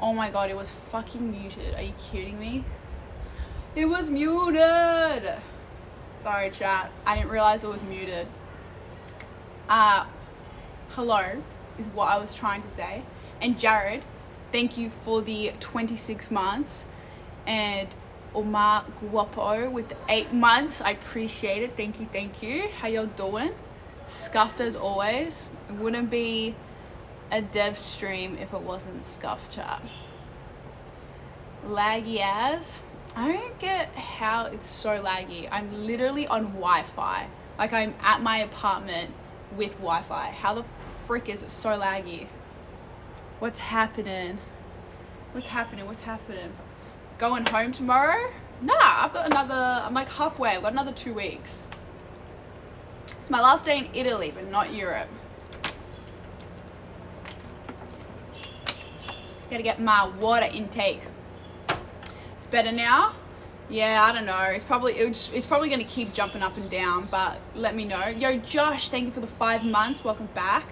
Oh my god, it was fucking muted. Are you kidding me? It was muted. Sorry, chat. I didn't realize it was muted. Hello is what I was trying to say. And Jared, thank you for the 26 months. And Omar Guapo with the 8 months. I appreciate it. Thank you. How y'all doing? Scuffed as always. It wouldn't be a dev stream if it wasn't scuffed, chat. Laggy as. I don't get how it's so laggy. I'm literally on Wi-Fi. Like, I'm at my apartment with Wi-Fi. How the frick is it so laggy? What's happening? Going home tomorrow? Nah, I'm like halfway. I've got another 2 weeks. It's my last day in Italy, but not Europe. Gotta get my water intake. It's better now. Yeah, I don't know. It's probably gonna keep jumping up and down, but let me know. Yo, Josh, thank you for the 5 months. Welcome back.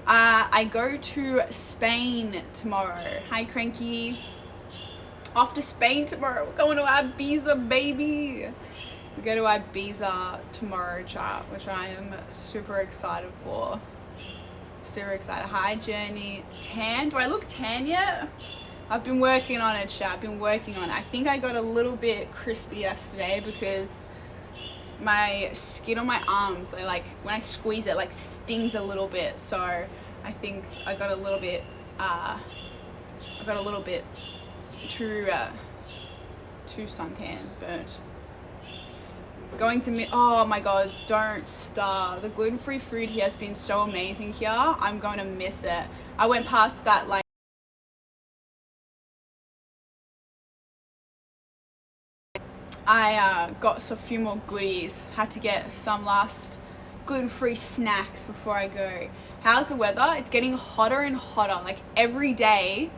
I go to Spain tomorrow. Hi, Cranky. Off to Spain tomorrow. We're going to Ibiza, baby. We go to Ibiza tomorrow, chat, which I am super excited for. Super excited. Hi, Journey. Tan? Do I look tan yet? I've been working on it, chat. I think I got a little bit crispy yesterday because my skin on my arms, they like, when I squeeze it, like stings a little bit. So I think I got a little bit too suntan, but going to oh my god, don't start. The gluten-free food here has been so amazing here. I'm going to miss it. I went past that, like, I got a few more goodies. Had to get some last gluten-free snacks before I go. How's the weather? It's getting hotter and hotter. Like every day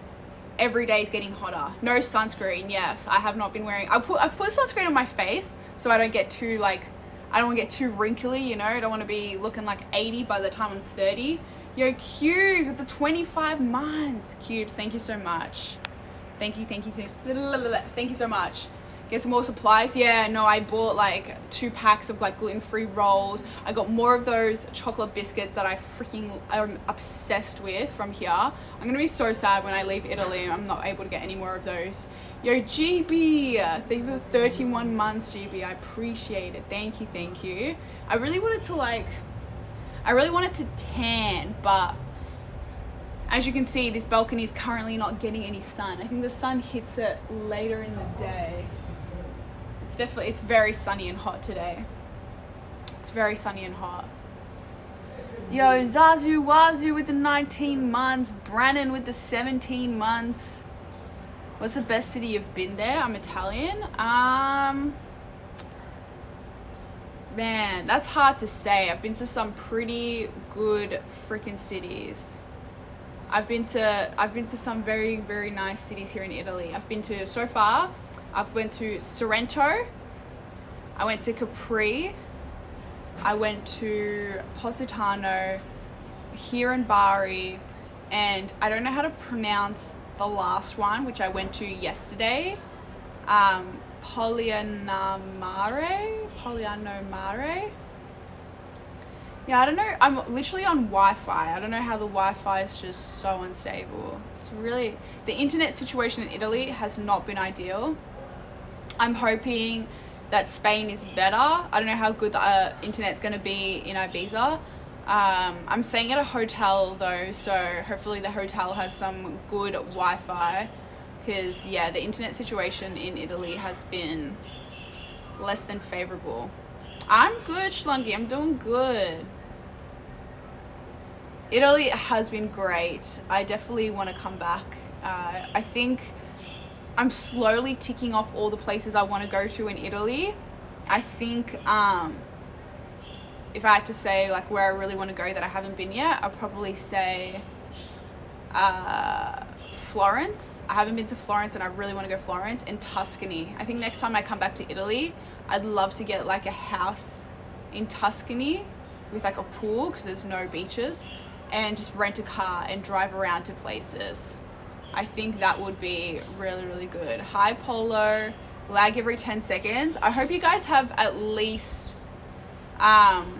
is getting hotter. No sunscreen. Yes, I have not been wearing. I've put sunscreen on my face so I don't get too I don't want to get too wrinkly. You know, I don't want to be looking like 80 by the time I'm 30. Yo, Cubes with the 25 months. Cubes, thank you so much. Thank you so much. Get some more supplies. Yeah, no, I bought like 2 packs of like gluten-free rolls. I got more of those chocolate biscuits that I freaking am obsessed with from here. I'm gonna be so sad when I leave Italy and I'm not able to get any more of those. Yo, GB, thank you for the 31 months, GB. I appreciate it. Thank you. I really wanted to tan, but as you can see, this balcony is currently not getting any sun. I think the sun hits it later in the day. It's very sunny and hot today. It's very sunny and hot. Yo, Zazu Wazoo with the 19 months. Brannon with the 17 months. What's the best city you've been there? I'm Italian. Man, that's hard to say. I've been to some pretty good freaking cities. I've been to some very, very nice cities here in Italy. I've went to Sorrento, I went to Capri, I went to Positano, here in Bari, and I don't know how to pronounce the last one, which I went to yesterday. Polianomare? Yeah, I don't know. I'm literally on Wi-Fi. I don't know how the Wi-Fi is just so unstable. It's really, the internet situation in Italy has not been ideal. I'm hoping that Spain is better. I don't know how good the internet's going to be in Ibiza. I'm staying at a hotel though, so hopefully the hotel has some good Wi-Fi, because yeah, the internet situation in Italy has been less than favorable. I'm good, Schlungy. I'm doing good. Italy has been great. I definitely want to come back. I think I'm slowly ticking off all the places I want to go to in Italy. I think if I had to say like where I really want to go that I haven't been yet, I'll probably say Florence. I haven't been to Florence and I really want to go Florence, and Tuscany. I think next time I come back to Italy, I'd love to get like a house in Tuscany with like a pool, because there's no beaches, and just rent a car and drive around to places. I think that would be really, really good. Hi, Polo. Lag every 10 seconds. I hope you guys have at least audio.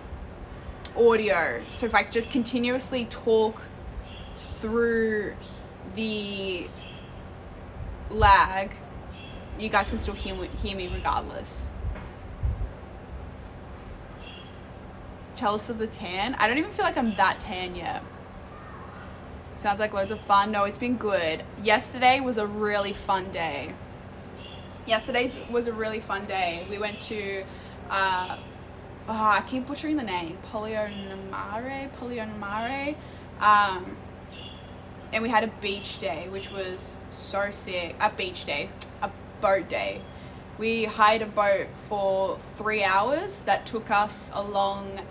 So if I just continuously talk through the lag, you guys can still hear me regardless. Jealous of the tan? I don't even feel like I'm that tan yet. Sounds like loads of fun. No, it's been good. Yesterday was a really fun day. We went to, I keep butchering the name, Polionamare. And we had a beach day, which was so sick. A boat day. We hired a boat for 3 hours that took us along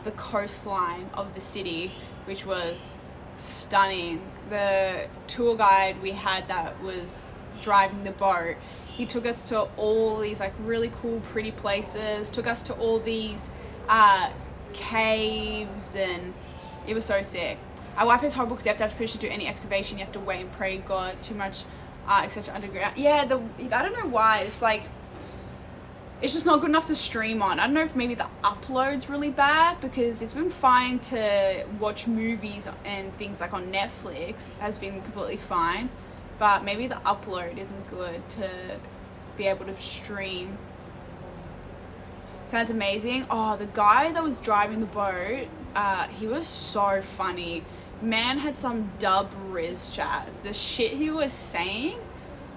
the coastline of the city, which was stunning. The tour guide we had that was driving the boat, he took us to all these like really cool, pretty places, took us to all these caves, and it was so sick. Our Wi-Fi is horrible because you have to push to do any excavation. You have to wait and pray God, too much etc. underground. Yeah, I don't know why. It's like, it's just not good enough to stream on. I don't know if maybe the upload's really bad, because it's been fine to watch movies and things like on Netflix, has been completely fine, but maybe the upload isn't good to be able to stream. Sounds amazing. Oh, the guy that was driving the boat, he was so funny. Man had some dub riz chat. The shit he was saying,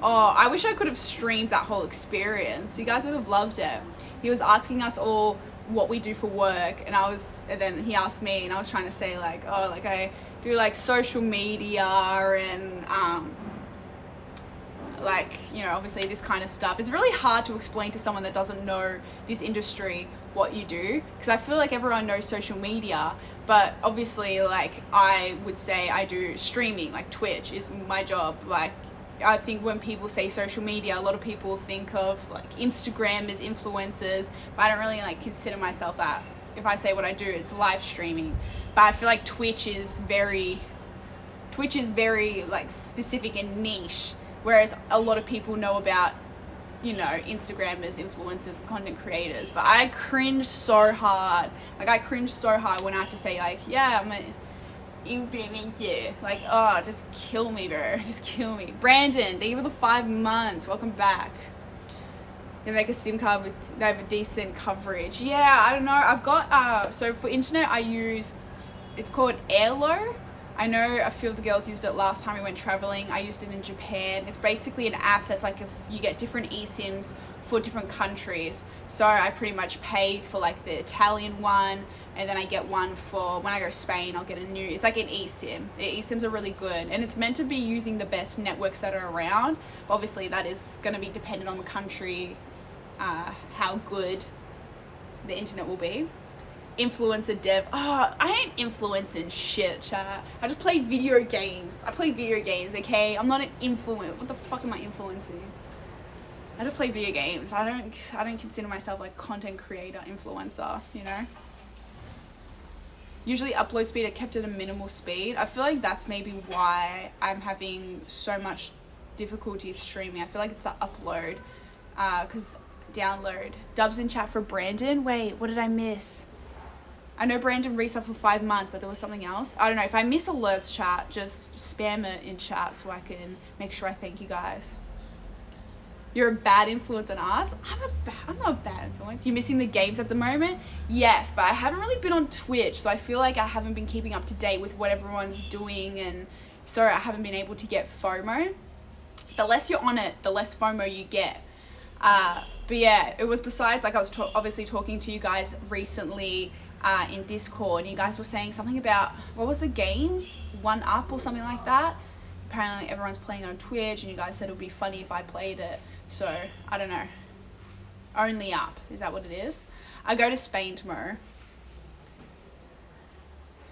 oh, I wish I could have streamed that whole experience. You guys would have loved it. He was asking us all what we do for work, and then he asked me, and I was trying to say like, oh, like I do like social media and like, you know, obviously this kind of stuff. It's really hard to explain to someone that doesn't know this industry what you do, because I feel like everyone knows social media, but obviously like I would say I do streaming, like Twitch is my job. Like I think when people say social media, a lot of people think of like Instagram as influencers, but I don't really like consider myself that. If I say what I do, it's live streaming. But I feel like Twitch is very like specific and niche, whereas a lot of people know about, you know, Instagrammers, influencers, content creators. But I cringe so hard. Like I cringe so hard when I have to say like, yeah, I'm an influencer. Like, oh, just kill me, bro. Just kill me. Brandon, thank you for the 5 months. Welcome back. They make a SIM card they have a decent coverage. Yeah, I don't know. I've got, so for internet I use, it's called Airlo. I know a few of the girls used it last time we went traveling. I used it in Japan. It's basically an app that's like, if you get different eSIMs for different countries. So I pretty much paid for like the Italian one, and then I get one for when I go to Spain. I'll get a new, it's like an eSIM. The eSIMs are really good, and it's meant to be using the best networks that are around. Obviously that is going to be dependent on the country, how good the internet will be. Influencer dev. Oh, I ain't influencing shit, chat. I just play video games. I play video games, okay? I'm not an influencer. What the fuck am I influencing? I just play video games. I don't consider myself like content creator, influencer, you know? Usually upload speed are kept at a minimal speed. I feel like that's maybe why I'm having so much difficulty streaming. I feel like it's the upload, cause download. Dubs in chat for Brandon. Wait, what did I miss? I know Brandon resub for 5 months, but there was something else. I don't know. If I miss alerts chat, just spam it in chat so I can make sure I thank you guys. You're a bad influence on us? I'm not a bad influence. You're missing the games at the moment? Yes, but I haven't really been on Twitch, so I feel like I haven't been keeping up to date with what everyone's doing, and so I haven't been able to get FOMO. The less you're on it, the less FOMO you get. But yeah, it was besides, like I was obviously talking to you guys recently in Discord, and you guys were saying something about, what was the game? 1UP or something like that? Apparently everyone's playing on Twitch, and you guys said it would be funny if I played it. So, I don't know. Only Up, is that what it is? I go to Spain tomorrow.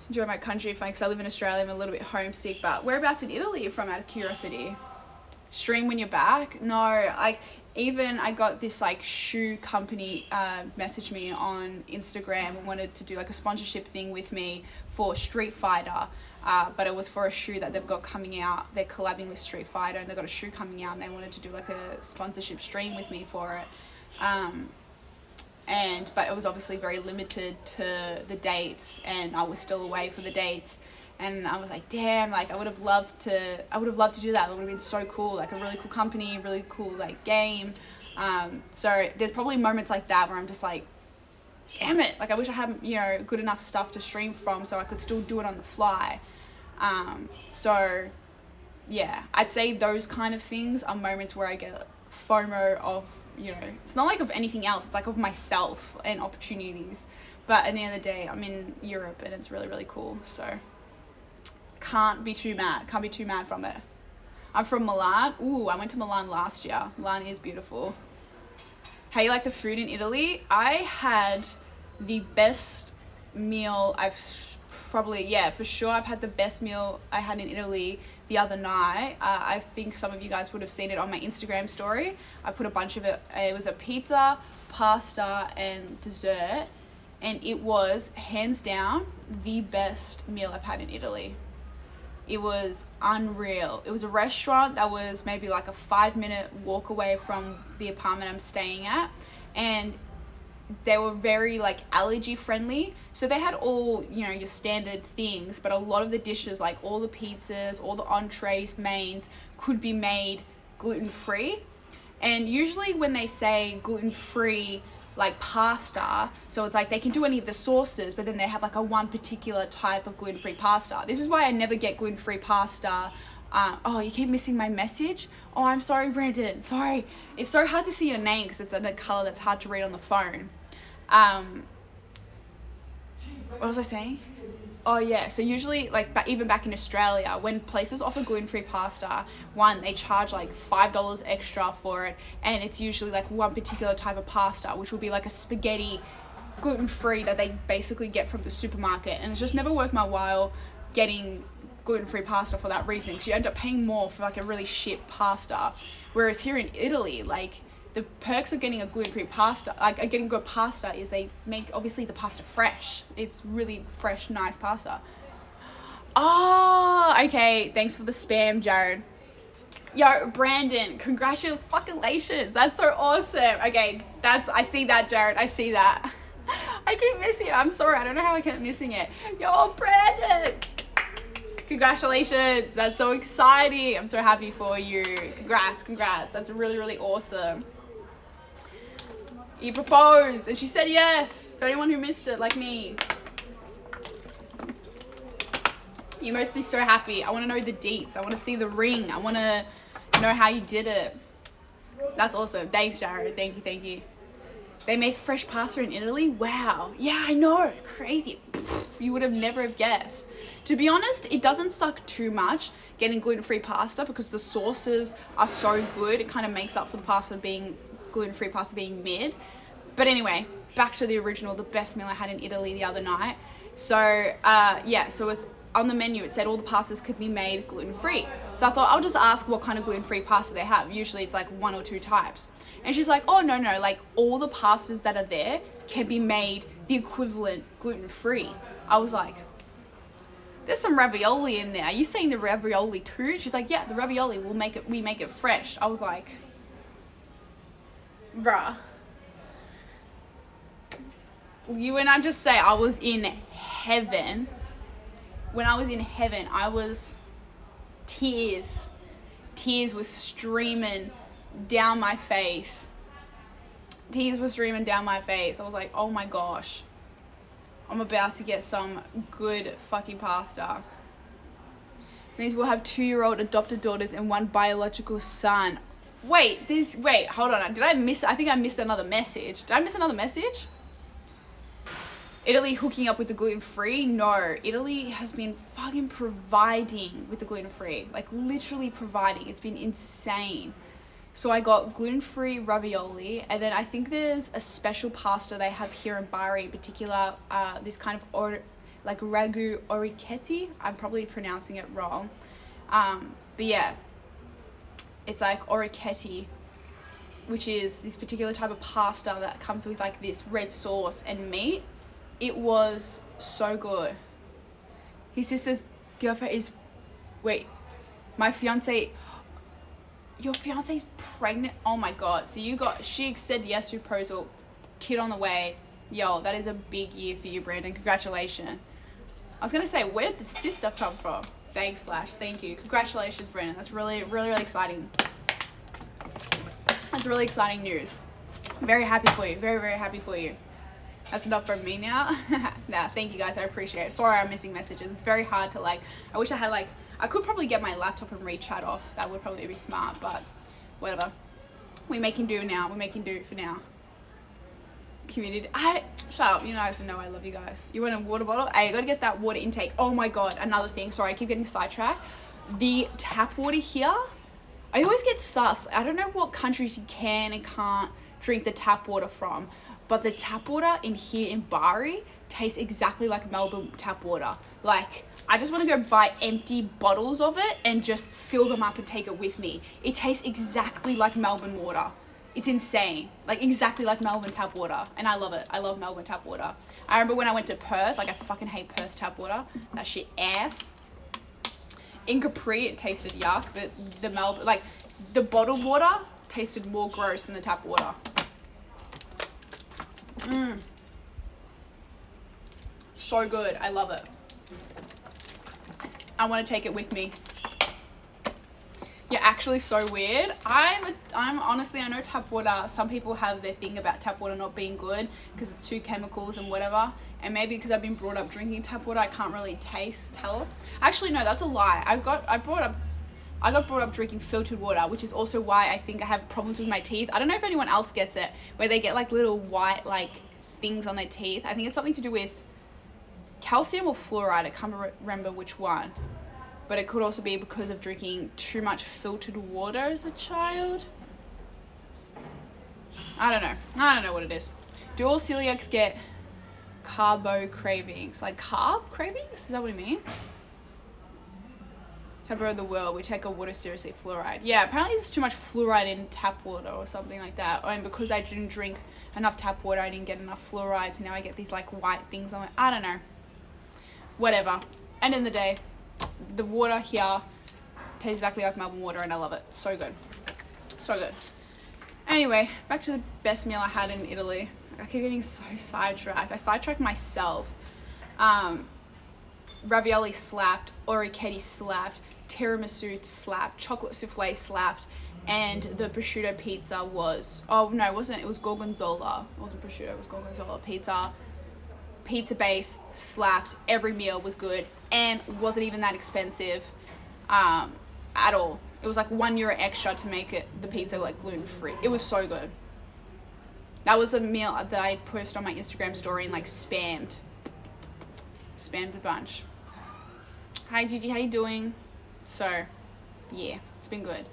Enjoy my country, because I live in Australia. I'm a little bit homesick, but whereabouts in Italy are you from, out of curiosity? Stream when you're back? No, like, even I got this like shoe company messaged me on Instagram and wanted to do like a sponsorship thing with me for Street Fighter. But it was for a shoe that they've got coming out. They're collabing with Street Fighter and they've got a shoe coming out and they wanted to do like a sponsorship stream with me for it. But it was obviously very limited to the dates and I was still away for the dates. And I was like, damn, like I would have loved to do that. It would have been so cool, like a really cool company, really cool like game. So there's probably moments like that where I'm just like, damn it, like I wish I had, you know, good enough stuff to stream from so I could still do it on the fly. So yeah, I'd say those kind of things are moments where I get FOMO of, you know, it's not like of anything else, it's like of myself and opportunities. But at the end of the day, I'm in Europe and it's really, really cool. So can't be too mad from it. I'm from Milan. Ooh, I went to Milan last year. Milan is beautiful. How you like the food in Italy? I had the best meal for sure I've had the best meal I had in Italy the other night. I think some of you guys would have seen it on my Instagram story. I put a bunch of it. It was a pizza, pasta, and dessert. And it was hands down the best meal I've had in Italy. It was unreal. It was a restaurant that was maybe like a 5-minute walk away from the apartment I'm staying at. And they were very like allergy friendly. So they had all, you know, your standard things, but a lot of the dishes, like all the pizzas, all the entrees, mains, could be made gluten-free. And usually when they say gluten-free, like pasta, so it's like they can do any of the sauces, but then they have like a one particular type of gluten-free pasta. This is why I never get gluten-free pasta. Oh, you keep missing my message? Oh, I'm sorry, Brandon. Sorry. It's so hard to see your name because it's in a color that's hard to read on the phone. What was I saying? Oh yeah, so usually like even back in Australia, when places offer gluten-free pasta, one, they charge like $5 extra for it, and it's usually like one particular type of pasta, which will be like a spaghetti gluten-free that they basically get from the supermarket, and it's just never worth my while getting gluten-free pasta for that reason, because you end up paying more for like a really shit pasta. Whereas here in Italy, like the perks of getting a gluten-free pasta, like getting good pasta, is they make obviously the pasta fresh. It's really fresh, nice pasta. Oh, okay. Thanks for the spam, Jared. Yo, Brandon, congratulations. That's so awesome. Okay, I see that, Jared. I see that. I keep missing it. I'm sorry. I don't know how I kept missing it. Yo, Brandon. Congratulations. That's so exciting. I'm so happy for you. Congrats. That's really, really awesome. He proposed and she said yes. For anyone who missed it, like me. You must be so happy. I want to know the deets. I want to see the ring. I want to know how you did it. That's awesome. Thanks, Jared. Thank you. They make fresh pasta in Italy? Wow. Yeah, I know. Crazy. You would have never have guessed. To be honest, it doesn't suck too much getting gluten-free pasta because the sauces are so good. It kind of makes up for the gluten-free pasta being mid. But anyway, back to the original, the best meal I had in Italy the other night. So so it was on the menu, it said all the pastas could be made gluten-free. So I thought I'll just ask what kind of gluten-free pasta they have. Usually it's like 1 or 2 types. And she's like, oh no, like all the pastas that are there can be made the equivalent gluten-free. I was like, there's some ravioli in there. Are you saying the ravioli too? She's like, yeah, the ravioli, we make it fresh. I was like, bruh. When I just say I was in heaven, I was tears were streaming down my face. I was like, oh my gosh, I'm about to get some good fucking pasta. Means we'll have 2-year-old adopted daughters and 1 biological son. Wait, hold on. I think I missed another message. Did I miss another message? Italy hooking up with the gluten-free? No, Italy has been fucking providing with the gluten-free. Like literally providing. It's been insane. So I got gluten-free ravioli, and then I think there's a special pasta they have here in Bari in particular, this kind of like ragu orecchiette. I'm probably pronouncing it wrong. But yeah, It's like orecchiette, which is this particular type of pasta that comes with like this red sauce and meat. It was so good. His sister's girlfriend is, wait, my fiance, your fiance's pregnant? Oh my God. So she said yes to proposal, kid on the way. Yo, that is a big year for you, Brandon. Congratulations. I was going to say, where did the sister come from? Thanks, Flash. Thank you. Congratulations, Brandon. That's really, really, really exciting. That's really exciting news. Very happy for you. Very, very happy for you. That's enough from me now. Nah, thank you guys. I appreciate it. Sorry I'm missing messages. It's very hard to like, I wish I had like, I could probably get my laptop and read chat off. That would probably be smart, but whatever. We making do now. We're making do for now. Community. Shut up. You guys know I love you guys. You want a water bottle? Hey, I gotta get that water intake. Oh my God. Another thing. Sorry, I keep getting sidetracked. The tap water here, I always get sus. I don't know what countries you can and can't drink the tap water from, but the tap water in here in Bari tastes exactly like Melbourne tap water. Like, I just want to go buy empty bottles of it and just fill them up and take it with me. It tastes exactly like Melbourne water. It's insane. Like, exactly like Melbourne tap water. And I love it. I love Melbourne tap water. I remember when I went to Perth, like, I fucking hate Perth tap water. That shit ass. In Capri, it tasted yuck, but the Melbourne, like, the bottled water tasted more gross than the tap water. So good. I love it. I want to take it with me. You're actually so weird. I'm honestly, I know tap water, some people have their thing about tap water not being good because it's too chemicals and whatever. And maybe because I've been brought up drinking tap water, I can't really tell. Actually, no, that's a lie. I got brought up drinking filtered water, which is also why I think I have problems with my teeth. I don't know if anyone else gets it, where they get like little white like things on their teeth. I think it's something to do with calcium or fluoride. I can't remember which one. But it could also be because of drinking too much filtered water as a child. I don't know what it is. Do all celiacs get carbo cravings? Like carb cravings? Is that what you mean? Temper of the world, we take our water seriously, fluoride. Yeah, apparently there's too much fluoride in tap water or something like that. And because I didn't drink enough tap water, I didn't get enough fluoride, so now I get these like white things on it. I don't know. Whatever. End of the day, the water here tastes exactly like Melbourne water and I love it. So good. So good. Anyway, back to the best meal I had in Italy. I keep getting so sidetracked. I sidetracked myself. Ravioli slapped, orecchiette slapped, tiramisu slapped, chocolate souffle slapped, and the prosciutto pizza was, oh no, it wasn't, it was gorgonzola. It wasn't prosciutto, it was gorgonzola pizza. Pizza base slapped. Every meal was good and wasn't even that expensive at all. It was like €1 extra to make it the pizza like gluten-free. It was so good. That was a meal that I posted on my Instagram story and like spammed a bunch. Hi Gigi, how you doing? So yeah, it's been good.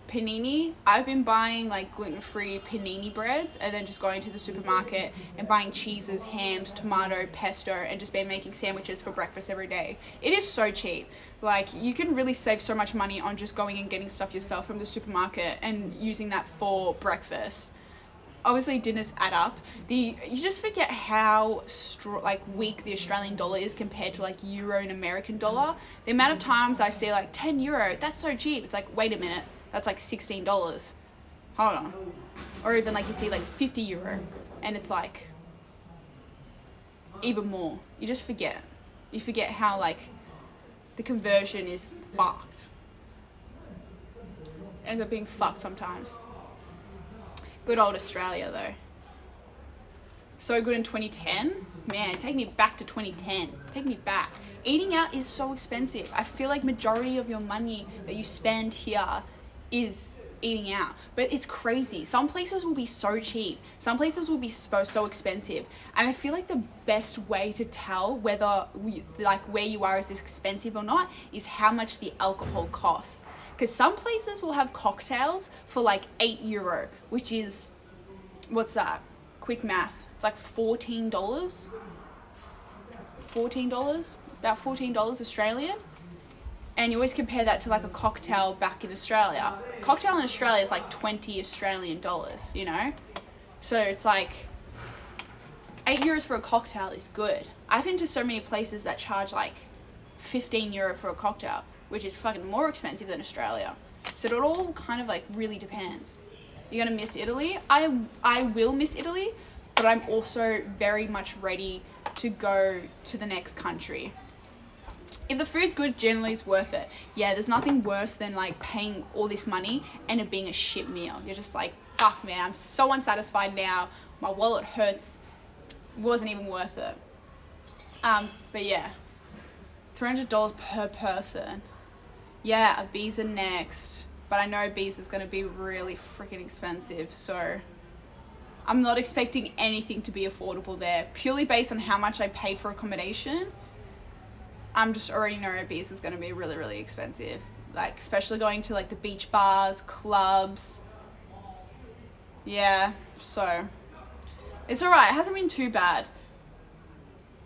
Panini, I've been buying like gluten-free panini breads and then just going to the supermarket and buying cheeses, hams, tomato, pesto, and just been making sandwiches for breakfast every day. It is so cheap. Like, you can really save so much money on just going and getting stuff yourself from the supermarket and using that for breakfast. Obviously, dinners add up. You just forget how weak the Australian dollar is compared to like euro and American dollar. The amount of times I see like €10, that's so cheap. It's like, wait a minute. That's like $16. Hold on. Or even like you see like €50 and it's like even more. You just forget. You forget how like the conversion is fucked. Ends up being fucked sometimes. Good old Australia though. So good in 2010. Man, take me back to 2010. Take me back. Eating out is so expensive. I feel like majority of your money that you spend here is eating out, but it's crazy. Some places will be so cheap, some places will be so expensive, and I feel like the best way to tell whether where you are is this expensive or not is how much the alcohol costs, because some places will have cocktails for like €8, which is, what's that, quick math, it's like $14, about $14 Australian. And you always compare that to like a cocktail back in Australia. Cocktail in Australia is like 20 Australian dollars, you know? So it's like €8 for a cocktail is good. I've been to so many places that charge like €15 for a cocktail, which is fucking more expensive than Australia. So it all kind of like really depends. You're gonna miss Italy? I will miss Italy, but I'm also very much ready to go to the next country. If the food's good, generally it's worth it. Yeah, there's nothing worse than like paying all this money and it being a shit meal. You're just like, fuck man, I'm so unsatisfied now. My wallet hurts. Wasn't even worth it. But yeah, $300 per person. Yeah, Ibiza next. But I know Ibiza's going to be really freaking expensive, so I'm not expecting anything to be affordable there. Purely based on how much I paid for accommodation, I'm just already know Ibiza's going to be really, really expensive. Like, especially going to like the beach bars, clubs. Yeah, so it's alright. It hasn't been too bad.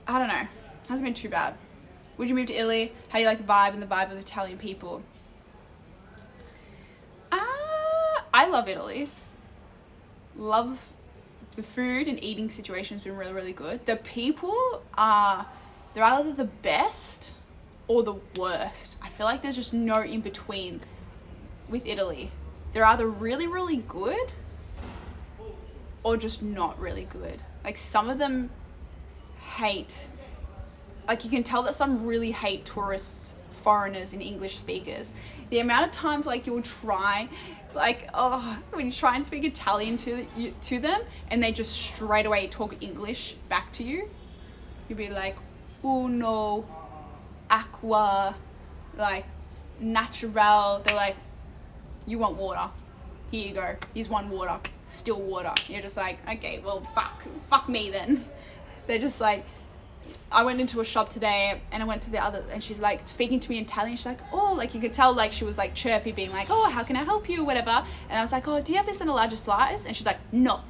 I don't know. It hasn't been too bad. Would you move to Italy? How do you like the vibe and the vibe of Italian people? I love Italy. Love the food and eating situation has been really, really good. The people they're either the best or the worst. I feel like there's just no in between with Italy. They're either really, really good or just not really good. Like some of them hate, like you can tell that some really hate tourists, foreigners and English speakers. The amount of times like you'll try, like, when you try and speak Italian to them and they just straight away talk English back to you, you'll be like, uno, acqua, like, natural. They're like, you want water? Here you go. Here's one water. Still water. You're just like, okay, well, fuck me then. They're just like, I went into a shop today and I went to the other, and she's like speaking to me in Italian. She's like, oh, like you could tell like she was like chirpy, being like, oh, how can I help you, whatever. And I was like, oh, do you have this in a larger size? And she's like, no.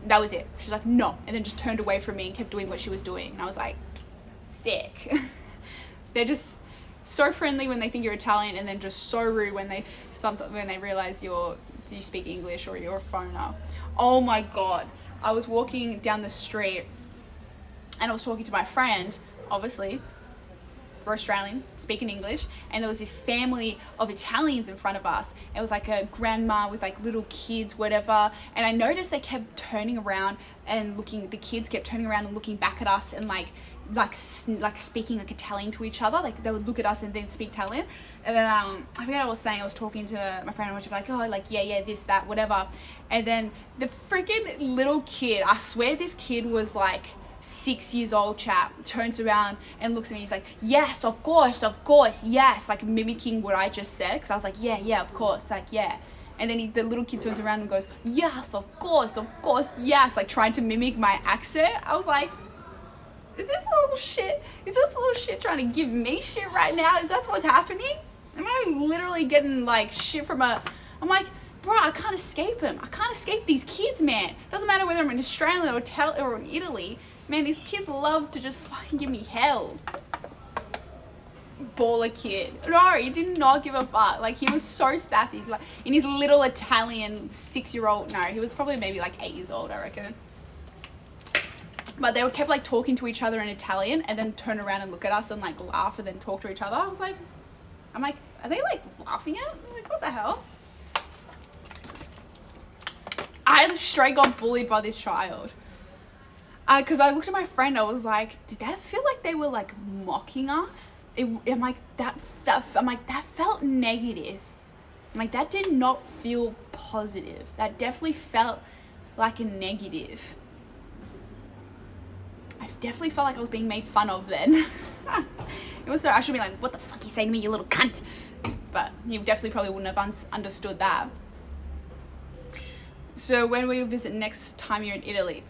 That was it. She's like, no. And then just turned away from me and kept doing what she was doing. And I was like, sick. They're just so friendly when they think you're Italian, and then just so rude when they realize you speak English or you're a foreigner. Oh my God. I was walking down the street and I was talking to my friend, obviously, we're Australian, speaking English, and there was this family of Italians in front of us. It was like a grandma with like little kids, whatever, and I noticed they kept turning around and the kids kept turning around and looking back at us and like speaking like Italian to each other. Like they would look at us and then speak Italian. And then I forget what I was saying. I was talking to my friend and she was like, oh, like yeah, this, that, whatever. And then the freaking little kid, I swear this kid was like 6 years old chap, turns around and looks at me. He's like, yes, of course, yes, like mimicking what I just said, because I was like, yeah, of course, like yeah. And then the little kid turns around and goes, yes, of course, yes, like trying to mimic my accent. I was like, is this little shit trying to give me shit right now? Is that what's happening? Am I literally getting like shit from I'm like, bro, I can't escape him. I can't escape these kids, man. Doesn't matter whether I'm in Australia or in Italy. Man, these kids love to just fucking give me hell. Baller kid. No, he did not give a fuck. Like, he was so sassy. He's like, in his little Italian 6-year-old, no, he was probably maybe like 8 years old, I reckon. But they kept like talking to each other in Italian and then turn around and look at us and like laugh and then talk to each other. I'm like, are they like laughing at? I'm like, what the hell? I straight got bullied by this child. Because I looked at my friend, I was like, did that feel like they were like mocking us? I'm like, that felt negative. I'm like, that did not feel positive. That definitely felt like a negative. I definitely felt like I was being made fun of then. It was so, I should be like, what the fuck you saying to me, you little cunt? But he definitely probably wouldn't have understood that. So when will you visit next time you're in Italy?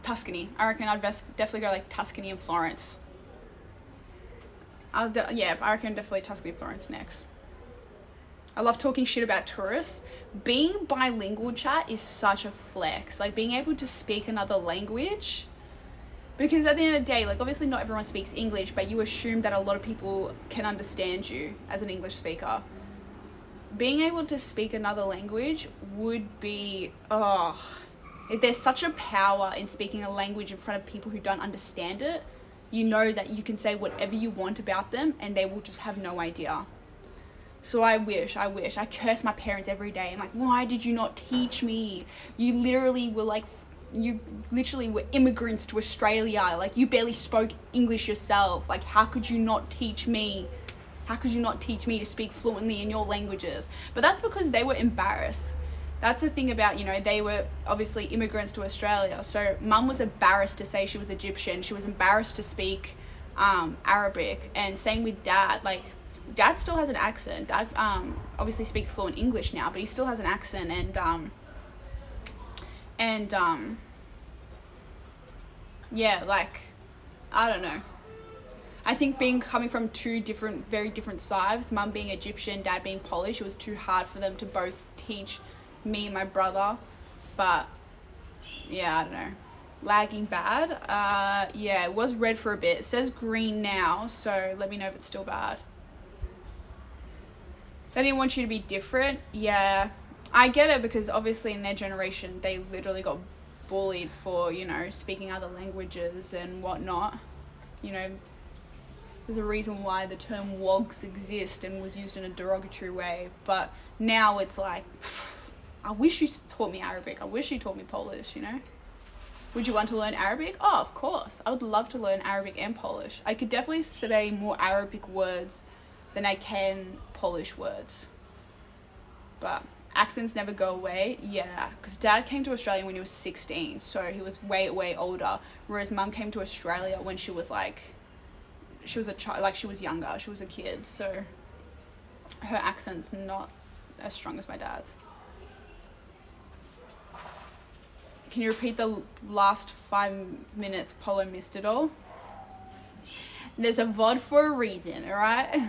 Tuscany. I reckon I'd definitely go like Tuscany and Florence. I reckon definitely Tuscany and Florence next. I love talking shit about tourists. Being bilingual, chat, is such a flex. Like being able to speak another language. Because at the end of the day, like, obviously not everyone speaks English, but you assume that a lot of people can understand you as an English speaker. Being able to speak another language would be, there's such a power in speaking a language in front of people who don't understand it. You know that you can say whatever you want about them and they will just have no idea. So I wish. I curse my parents every day. I'm like, why did you not teach me? You literally were immigrants to Australia. Like, you barely spoke English yourself. Like, how could you not teach me? How could you not teach me to speak fluently in your languages? But that's because they were embarrassed. That's the thing about, they were obviously immigrants to Australia. So mum was embarrassed to say she was Egyptian. She was embarrassed to speak Arabic. And same with dad. Like, dad still has an accent. Dad obviously speaks fluent English now, but he still has an accent. Yeah, like, I don't know. I think coming from two very different sides, mum being Egyptian, dad being Polish, it was too hard for them to both teach me and my brother. But yeah, I don't know. Lagging bad. Yeah, it was red for a bit. It says green now, so let me know if it's still bad. They didn't want you to be different. Yeah, I get it, because obviously in their generation they literally got bullied for, speaking other languages and whatnot. There's a reason why the term wogs exist and was used in a derogatory way. But now it's like, I wish you taught me Arabic. I wish you taught me Polish, Would you want to learn Arabic? Oh, of course. I would love to learn Arabic and Polish. I could definitely say more Arabic words than I can Polish words. But accents never go away. Yeah, because dad came to Australia when he was 16, so he was way, way older. Whereas mum came to Australia when she was she was a child, like she was younger, she was a kid, so her accent's not as strong as my dad's. Can you repeat the last 5 minutes? Polo missed it all. There's a VOD for a reason, alright?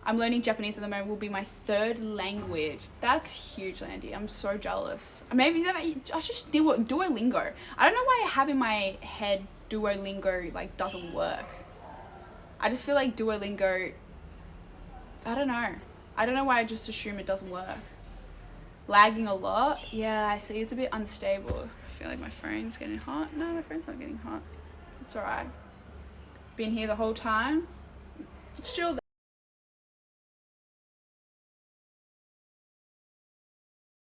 I'm learning Japanese at the moment. Will be my third language. That's huge, Landy. I'm so jealous. Maybe I just do Duolingo. I don't know why I have in my head Duolingo doesn't work. I just feel like Duolingo, I don't know why I just assume it doesn't work. Lagging a lot. Yeah, I see. It's a bit unstable. I feel like my phone's getting hot. No, my phone's not getting hot. It's alright. Been here the whole time. It's still there.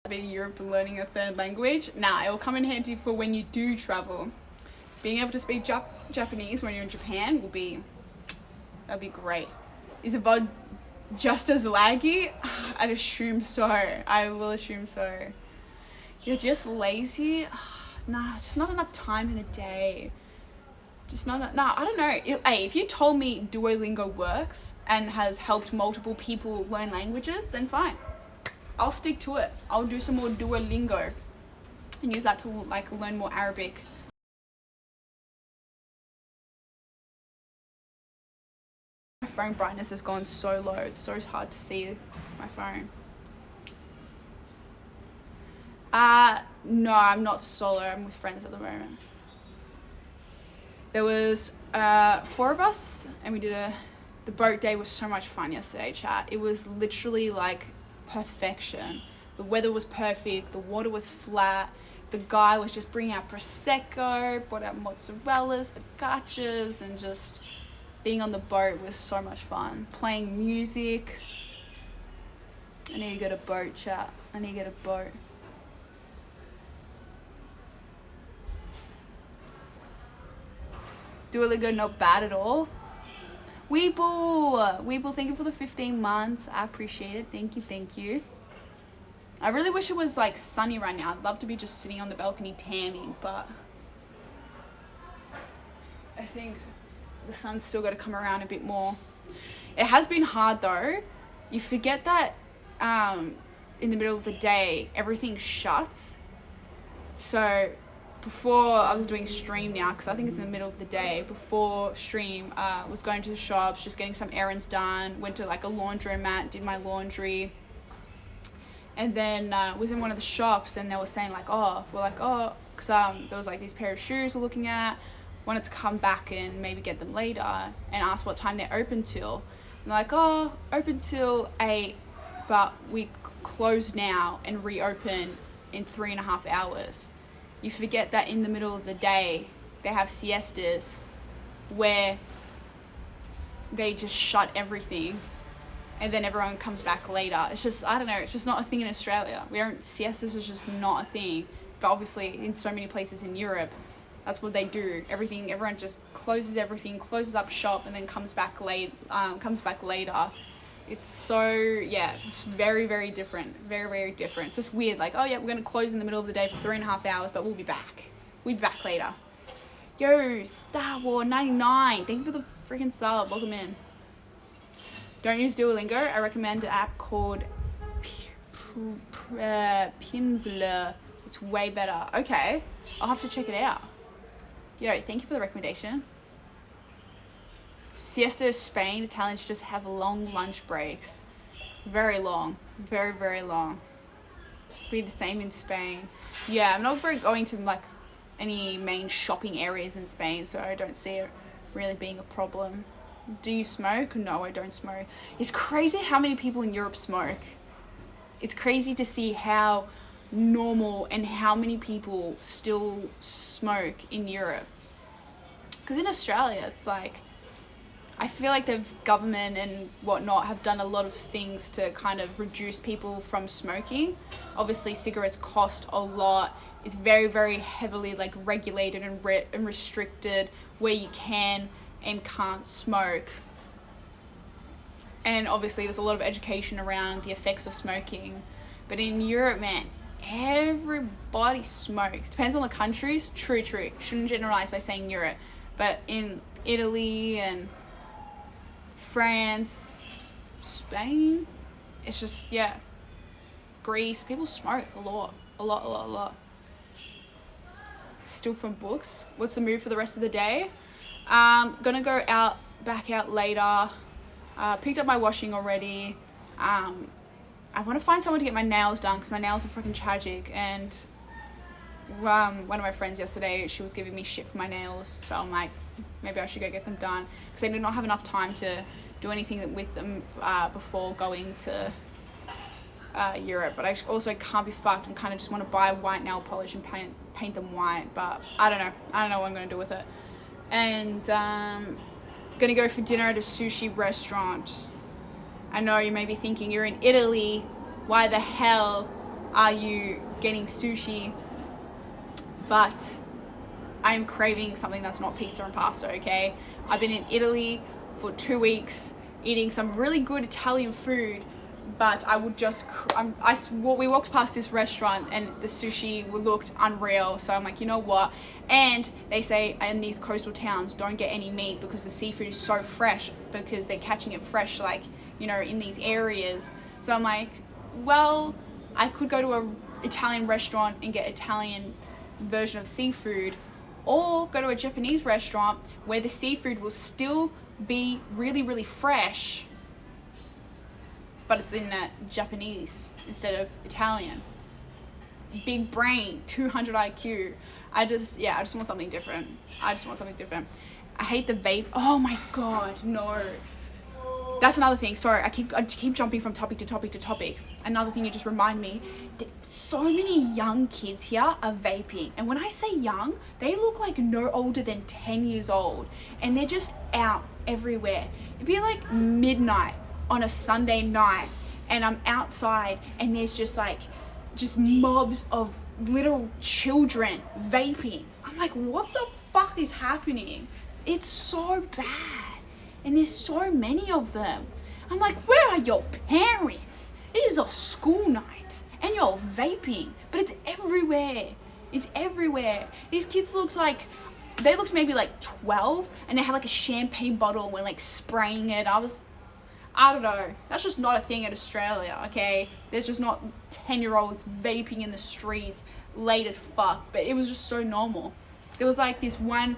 Europe learning a third language. Nah, it will come in handy for when you do travel. Being able to speak Japanese when you're in Japan that'd be great. Is the VOD just as laggy? I'd assume so. I will assume so. You're just lazy? Nah, it's just not enough time in a day. I don't know. If you told me Duolingo works and has helped multiple people learn languages, then fine. I'll stick to it. I'll do some more Duolingo and use that to learn more Arabic. My phone brightness has gone so low. It's so hard to see my phone. No, I'm not solo. I'm with friends at the moment. There was 4 of us, and we did the boat day was so much fun yesterday, chat. It was literally perfection. The weather was perfect. The water was flat. The guy was just bringing out Prosecco, brought out mozzarellas, focaccias, and just being on the boat was so much fun. Playing music. I need to get a boat, chat. I need to get a boat. Duolingo not bad at all. Weeble, thank you for the 15 months. I appreciate it. Thank you. I really wish it was sunny right now. I'd love to be just sitting on the balcony tanning, but I think the sun's still got to come around a bit more. It has been hard though. You forget that in the middle of the day everything shuts. So before I was doing stream now, because I think it's in the middle of the day. Before stream, was going to the shops, just getting some errands done. Went to a laundromat, did my laundry, and then was in one of the shops, and they were saying because there was these pair of shoes we're looking at. wanted to come back and maybe get them later and ask what time they're open till. I'm like, oh, open till 8, but we close now and reopen in 3.5 hours. You forget that in the middle of the day, they have siestas where they just shut everything and then everyone comes back later. It's just, I don't know, it's just not a thing in Australia. Siestas is just not a thing. But obviously in so many places in Europe, that's what they do. Everyone just closes everything, closes up shop, and then comes back later. It's so, yeah, it's very, very different. Very, very different. It's just weird. Like, oh yeah, we're going to close in the middle of the day for 3.5 hours, but we'll be back. We'll be back later. Yo, Star Wars 99. Thank you for the freaking sub. Welcome in. Don't use Duolingo. I recommend an app called Pimsleur. It's way better. Okay. I'll have to check it out. Yo, thank you for the recommendation. Siesta is Spain. Italians just have long lunch breaks. Very long. Very, very long. Be the same in Spain. Yeah, I'm not very going to like any main shopping areas in Spain, so I don't see it really being a problem. Do you smoke? No, I don't smoke. It's crazy how many people in Europe smoke. It's crazy to see how normal and how many people still smoke in Europe. Because in Australia, it's like, I feel like the government and whatnot have done a lot of things to kind of reduce people from smoking. Obviously, cigarettes cost a lot. It's very, very heavily like regulated and restricted where you can and can't smoke. And obviously, there's a lot of education around the effects of smoking. But in Europe, man, everybody smokes. Depends on the countries. True. Shouldn't generalize by saying Europe. But in Italy and France, Spain, it's just, yeah. Greece, people smoke a lot. Still from books. What's the move for the rest of the day? Gonna go back out later. Picked up my washing already. I want to find someone to get my nails done because my nails are freaking tragic. And one of my friends yesterday, she was giving me shit for my nails. So I'm like, maybe I should go get them done. Because I did not have enough time to do anything with them before going to Europe. But I also can't be fucked and kind of just want to buy white nail polish and paint them white. But I don't know what I'm going to do with it. And gonna go for dinner at a sushi restaurant. I know you may be thinking you're in Italy, why the hell are you getting sushi? But I'm craving something that's not pizza and pasta, okay? I've been in Italy for 2 weeks eating some really good Italian food, but I would just, we walked past this restaurant and the sushi looked unreal, so I'm like, you know what? And they say in these coastal towns, don't get any meat because the seafood is so fresh because they're catching it fresh, like, you know, in these areas. So I'm like, well, I could go to an Italian restaurant and get Italian version of seafood, or go to a Japanese restaurant where the seafood will still be really, really fresh, but it's in Japanese instead of Italian. Big brain, 200 IQ. I just want something different. I hate the vape. Oh my God, no. That's another thing. Sorry, I keep jumping from topic to topic. Another thing you just remind me, that so many young kids here are vaping. And when I say young, they look like no older than 10 years old. And they're just out everywhere. It'd be like midnight on a Sunday night and I'm outside and there's just mobs of little children vaping. I'm like, what the fuck is happening? It's so bad. And there's so many of them. I'm like, where are your parents? It is a school night and you're vaping, but it's everywhere. It's everywhere. These kids looked maybe like 12 and they had like a champagne bottle and were like spraying it. I don't know. That's just not a thing in Australia, okay? There's just not 10-year-olds vaping in the streets late as fuck, but it was just so normal. There was like this one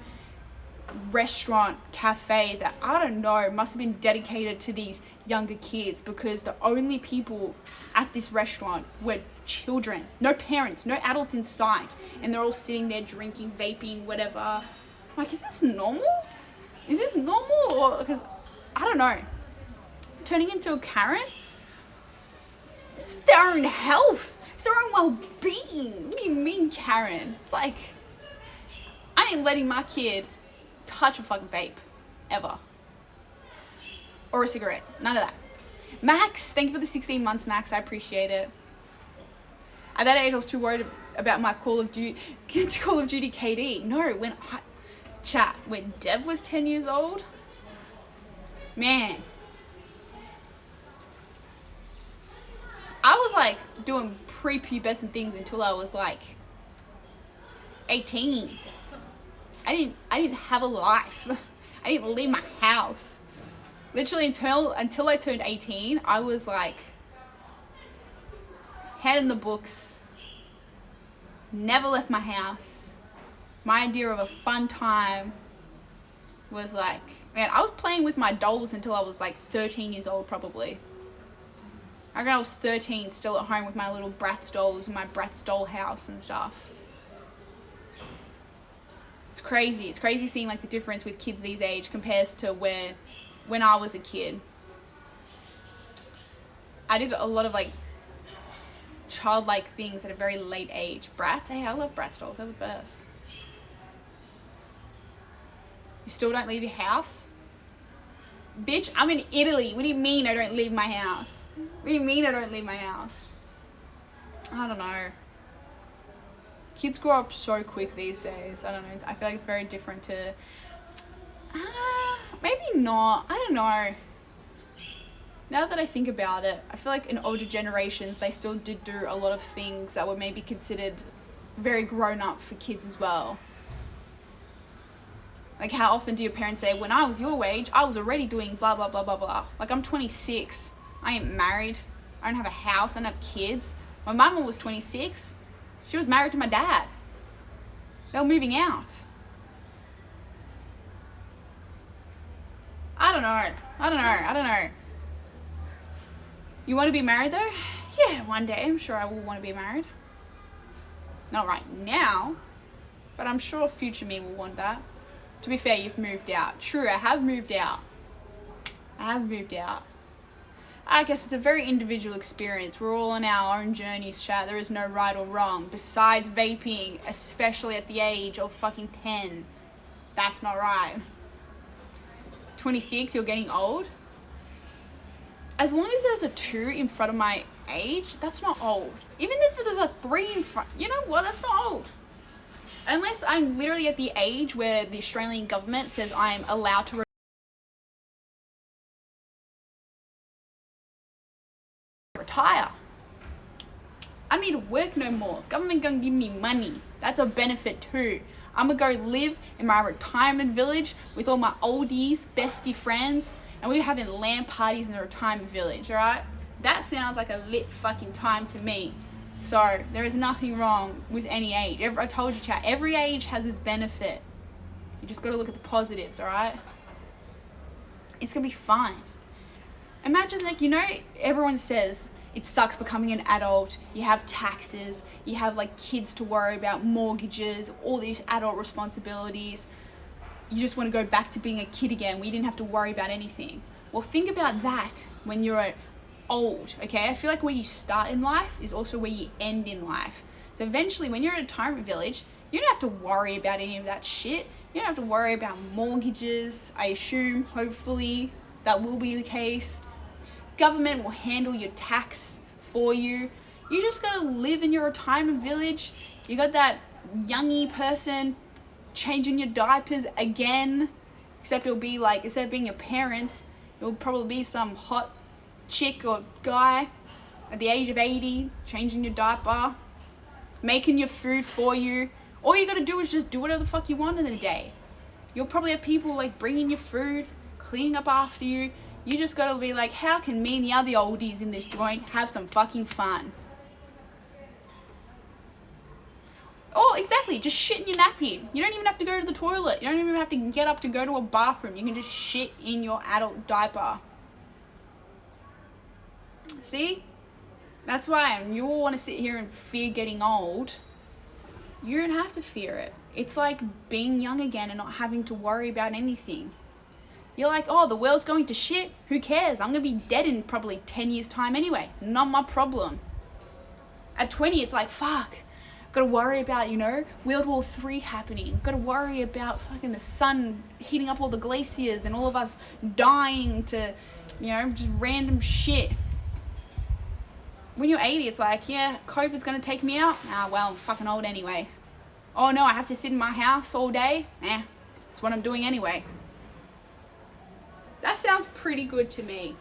restaurant cafe that I don't know must have been dedicated to these younger kids because the only people at this restaurant were children, no parents, no adults in sight, and they're all sitting there drinking, vaping, whatever. like, is this normal? Is this normal? Or, because, I don't know. Turning into a Karen? It's their own health. It's their own well-being. What do you mean, Karen? It's like, I ain't letting my kid touch a fucking vape. Ever. Or a cigarette. None of that. Max, thank you for the 16 months, Max. I appreciate it. At that age, I was too worried about my Call of Duty KD. No, when Dev was 10 years old, man, I was like doing prepubescent things until I was like 18. I didn't have a life. I didn't leave my house. Literally until I turned 18, I was like head in the books. Never left my house. My idea of a fun time was like, man, I was playing with my dolls until I was like 13 years old probably. I reckon I was 13 still at home with my little Bratz dolls in my Bratz doll house and stuff. It's crazy. It's crazy seeing like the difference with kids these age compares to when I was a kid. I did a lot of like childlike things at a very late age. Bratz, hey, I love Bratz dolls. They're the best. You still don't leave your house? Bitch, I'm in Italy. What do you mean I don't leave my house? What do you mean I don't leave my house? I don't know. Kids grow up so quick these days. I don't know. I feel like it's very different to... maybe not. I don't know. Now that I think about it, I feel like in older generations, they still did do a lot of things that were maybe considered very grown up for kids as well. Like, how often do your parents say, when I was your age, I was already doing blah, blah, blah, blah, blah. Like, I'm 26. I ain't married. I don't have a house. I don't have kids. When my mum was 26, she was married to my dad. They were moving out. I don't know. You want to be married, though? Yeah, one day. I'm sure I will want to be married. Not right now, but I'm sure future me will want that. To be fair, you've moved out. True, I have moved out. I guess it's a very individual experience. We're all on our own journeys, chat. There is no right or wrong. Besides vaping, especially at the age of fucking 10. That's not right. 26, you're getting old? As long as there's a 2 in front of my age, that's not old. Even if there's a 3 in front, you know what? That's not old. Unless I'm literally at the age where the Australian government says I'm allowed to retire. I need to work no more. Government gonna give me money. That's a benefit too. I'm gonna go live in my retirement village with all my oldies, bestie friends, and we're having LAN parties in the retirement village, alright? That sounds like a lit fucking time to me. So, there is nothing wrong with any age. I told you, chat, every age has its benefit. You just gotta look at the positives, alright? It's gonna be fine. Imagine, like, you know, everyone says it sucks becoming an adult. You have taxes. You have, like, kids to worry about, mortgages, all these adult responsibilities. You just want to go back to being a kid again where you didn't have to worry about anything. Well, think about that when you're old, okay? I feel like where you start in life is also where you end in life. So eventually, when you're in a retirement village, you don't have to worry about any of that shit. You don't have to worry about mortgages. I assume, hopefully, that will be the case. Government will handle your tax for you. You just gotta live in your retirement village. You got that youngie person changing your diapers again, except it'll be like, instead of being your parents, it'll probably be some hot chick or guy at the age of 80 changing your diaper, making your food for you. All you gotta do is just do whatever the fuck you want in a day. You'll probably have people like bringing your food, cleaning up after you. You just gotta be like, how can me and the other oldies in this joint have some fucking fun? Oh, exactly, just shit in your nappy. You don't even have to go to the toilet. You don't even have to get up to go to a bathroom. You can just shit in your adult diaper. See? That's why you all want to sit here and fear getting old. You don't have to fear it. It's like being young again and not having to worry about anything. You're like, oh, the world's going to shit. Who cares? I'm going to be dead in probably 10 years' time anyway. Not my problem. At 20, it's like, fuck. Got to worry about, World War III happening. Got to worry about fucking the sun heating up all the glaciers and all of us dying to, just random shit. When you're 80, it's like, yeah, COVID's going to take me out. Ah, well, I'm fucking old anyway. Oh no, I have to sit in my house all day. That's what I'm doing anyway. That sounds pretty good to me.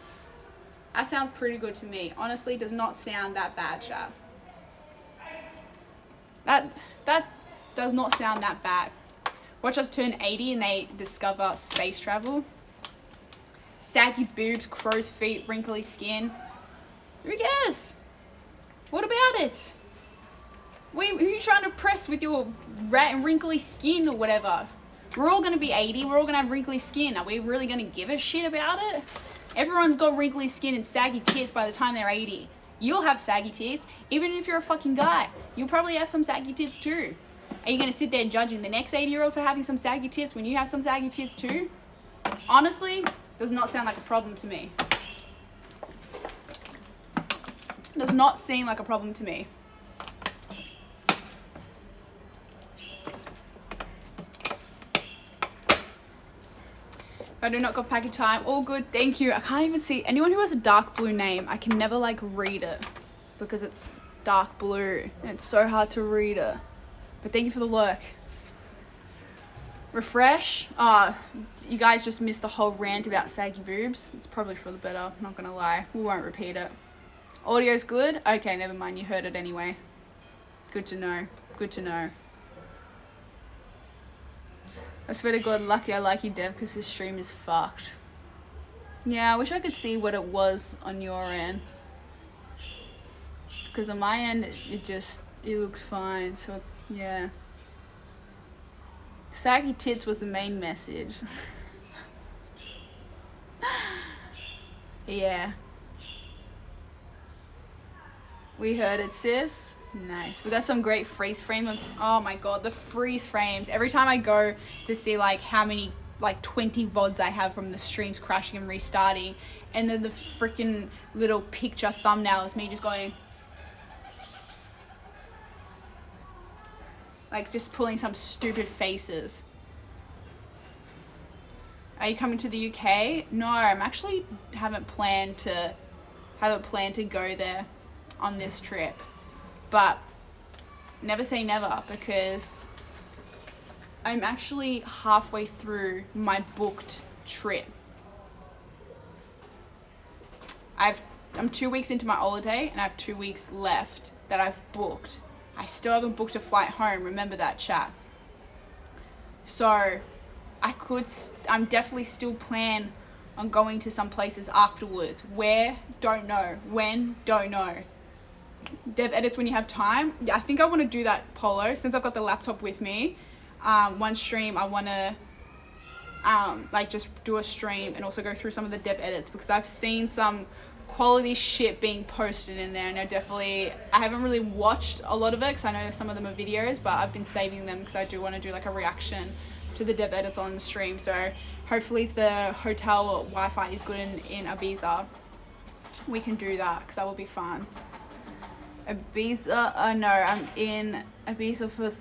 Honestly, does not sound that bad, chat. That does not sound that bad. Watch us turn 80 and they discover space travel. Saggy boobs, crow's feet, wrinkly skin. Who cares? What about it? Who are you trying to impress with your wrinkly skin or whatever? We're all going to be 80. We're all going to have wrinkly skin. Are we really going to give a shit about it? Everyone's got wrinkly skin and saggy tits by the time they're 80. You'll have saggy tits. Even if you're a fucking guy, you'll probably have some saggy tits too. Are you going to sit there judging the next 80-year-old for having some saggy tits when you have some saggy tits too? Honestly, does not sound like a problem to me. Does not seem like a problem to me. I do not got package time. All good, thank you. I can't even see anyone who has a dark blue name. I can never read it because it's dark blue and it's so hard to read it. But thank you for the lurk. Refresh. You guys just missed the whole rant about saggy boobs. It's probably for the better, not gonna lie. We won't repeat it. Audio's good? Okay, never mind, you heard it anyway. Good to know. I swear to God, lucky I like you, Dev, because this stream is fucked. Yeah, I wish I could see what it was on your end. Because on my end, it looks fine, so yeah. Saggy tits was the main message. Yeah. We heard it, sis. Nice. We got some great freeze frame of, oh my God, the freeze frames. Every time I go to see how many 20 VODs I have from the streams crashing and restarting, and then the freaking little picture thumbnail is me just going just pulling some stupid faces. Are you coming to the UK? No, I'm actually haven't planned to go there on this trip. But never say never, because I'm actually halfway through my booked trip. I'm 2 weeks into my holiday and I have 2 weeks left that I've booked. I still haven't booked a flight home, remember that, chat. So I'm definitely still plan on going to some places afterwards. Where? Don't know. When? Don't know. Dev edits when you have time. Yeah, I think I want to do that, Polo, since I've got the laptop with me. One stream I want to just do a stream and also go through some of the dev edits, because I've seen some quality shit being posted in there, and I haven't really watched a lot of it because I know some of them are videos, but I've been saving them because I do want to do a reaction to the dev edits on the stream. So hopefully if the hotel Wi-Fi is good in Ibiza, we can do that, because that will be fun. Ibiza, no, I'm in Ibiza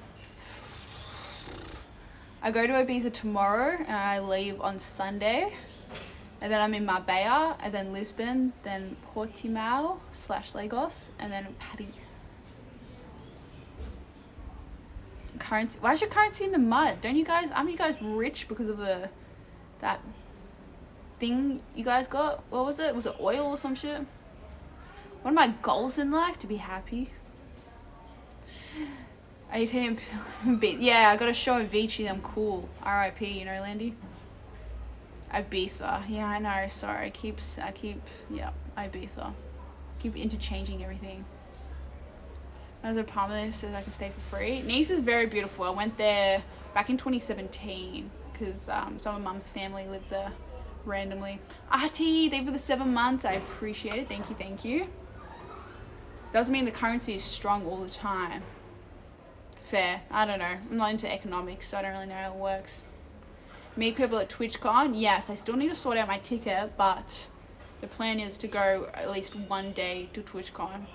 I go to Ibiza tomorrow and I leave on Sunday, and then I'm in Marbella, and then Lisbon, then Portimao / Lagos, and then Paris. Currency, why is your currency in the mud? Aren't you guys rich because of that thing you guys got? What was it? Was it oil or some shit? One of my goals in life, to be happy. 18 yeah, I got to show Avicii I'm cool. R.I.P. Landy? Ibiza. Yeah, I know. Sorry. I keep Ibiza. Keep interchanging everything. As a Palmer says I can stay for free. Nice is very beautiful. I went there back in 2017 because some of Mum's family lives there randomly. Artie, thank you for the 7 months. I appreciate it. Thank you. Doesn't mean the currency is strong all the time. Fair. I don't know. I'm not into economics, so I don't really know how it works. Meet people at TwitchCon. Yes, I still need to sort out my ticket, but the plan is to go at least one day to TwitchCon.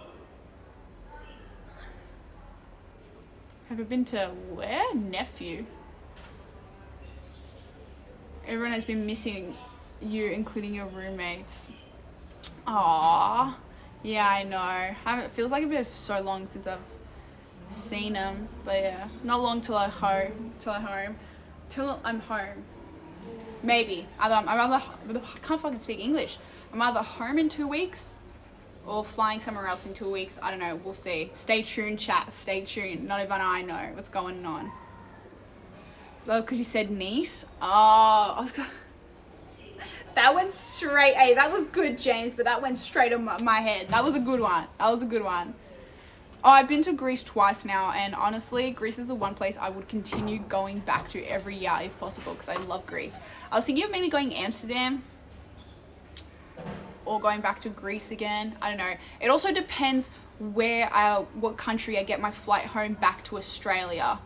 Have you been to where? Nephew. Everyone has been missing you, including your roommates. Aww. Yeah, I know. It feels like it's been so long since I've seen them, but yeah, not long till I'm home. Maybe. I can't fucking speak English. I'm either home in 2 weeks or flying somewhere else in 2 weeks. I don't know. We'll see. Stay tuned, chat. Stay tuned. Not even I know what's going on. Because you said niece. Oh, that went straight. Hey, that was good, James, but that went straight on my head. That was a good one. Oh, I've been to Greece twice now, and honestly, Greece is the one place I would continue going back to every year if possible, because I love Greece. I was thinking of maybe going to Amsterdam or going back to Greece again. I don't know. It also depends what country I get my flight home back to Australia,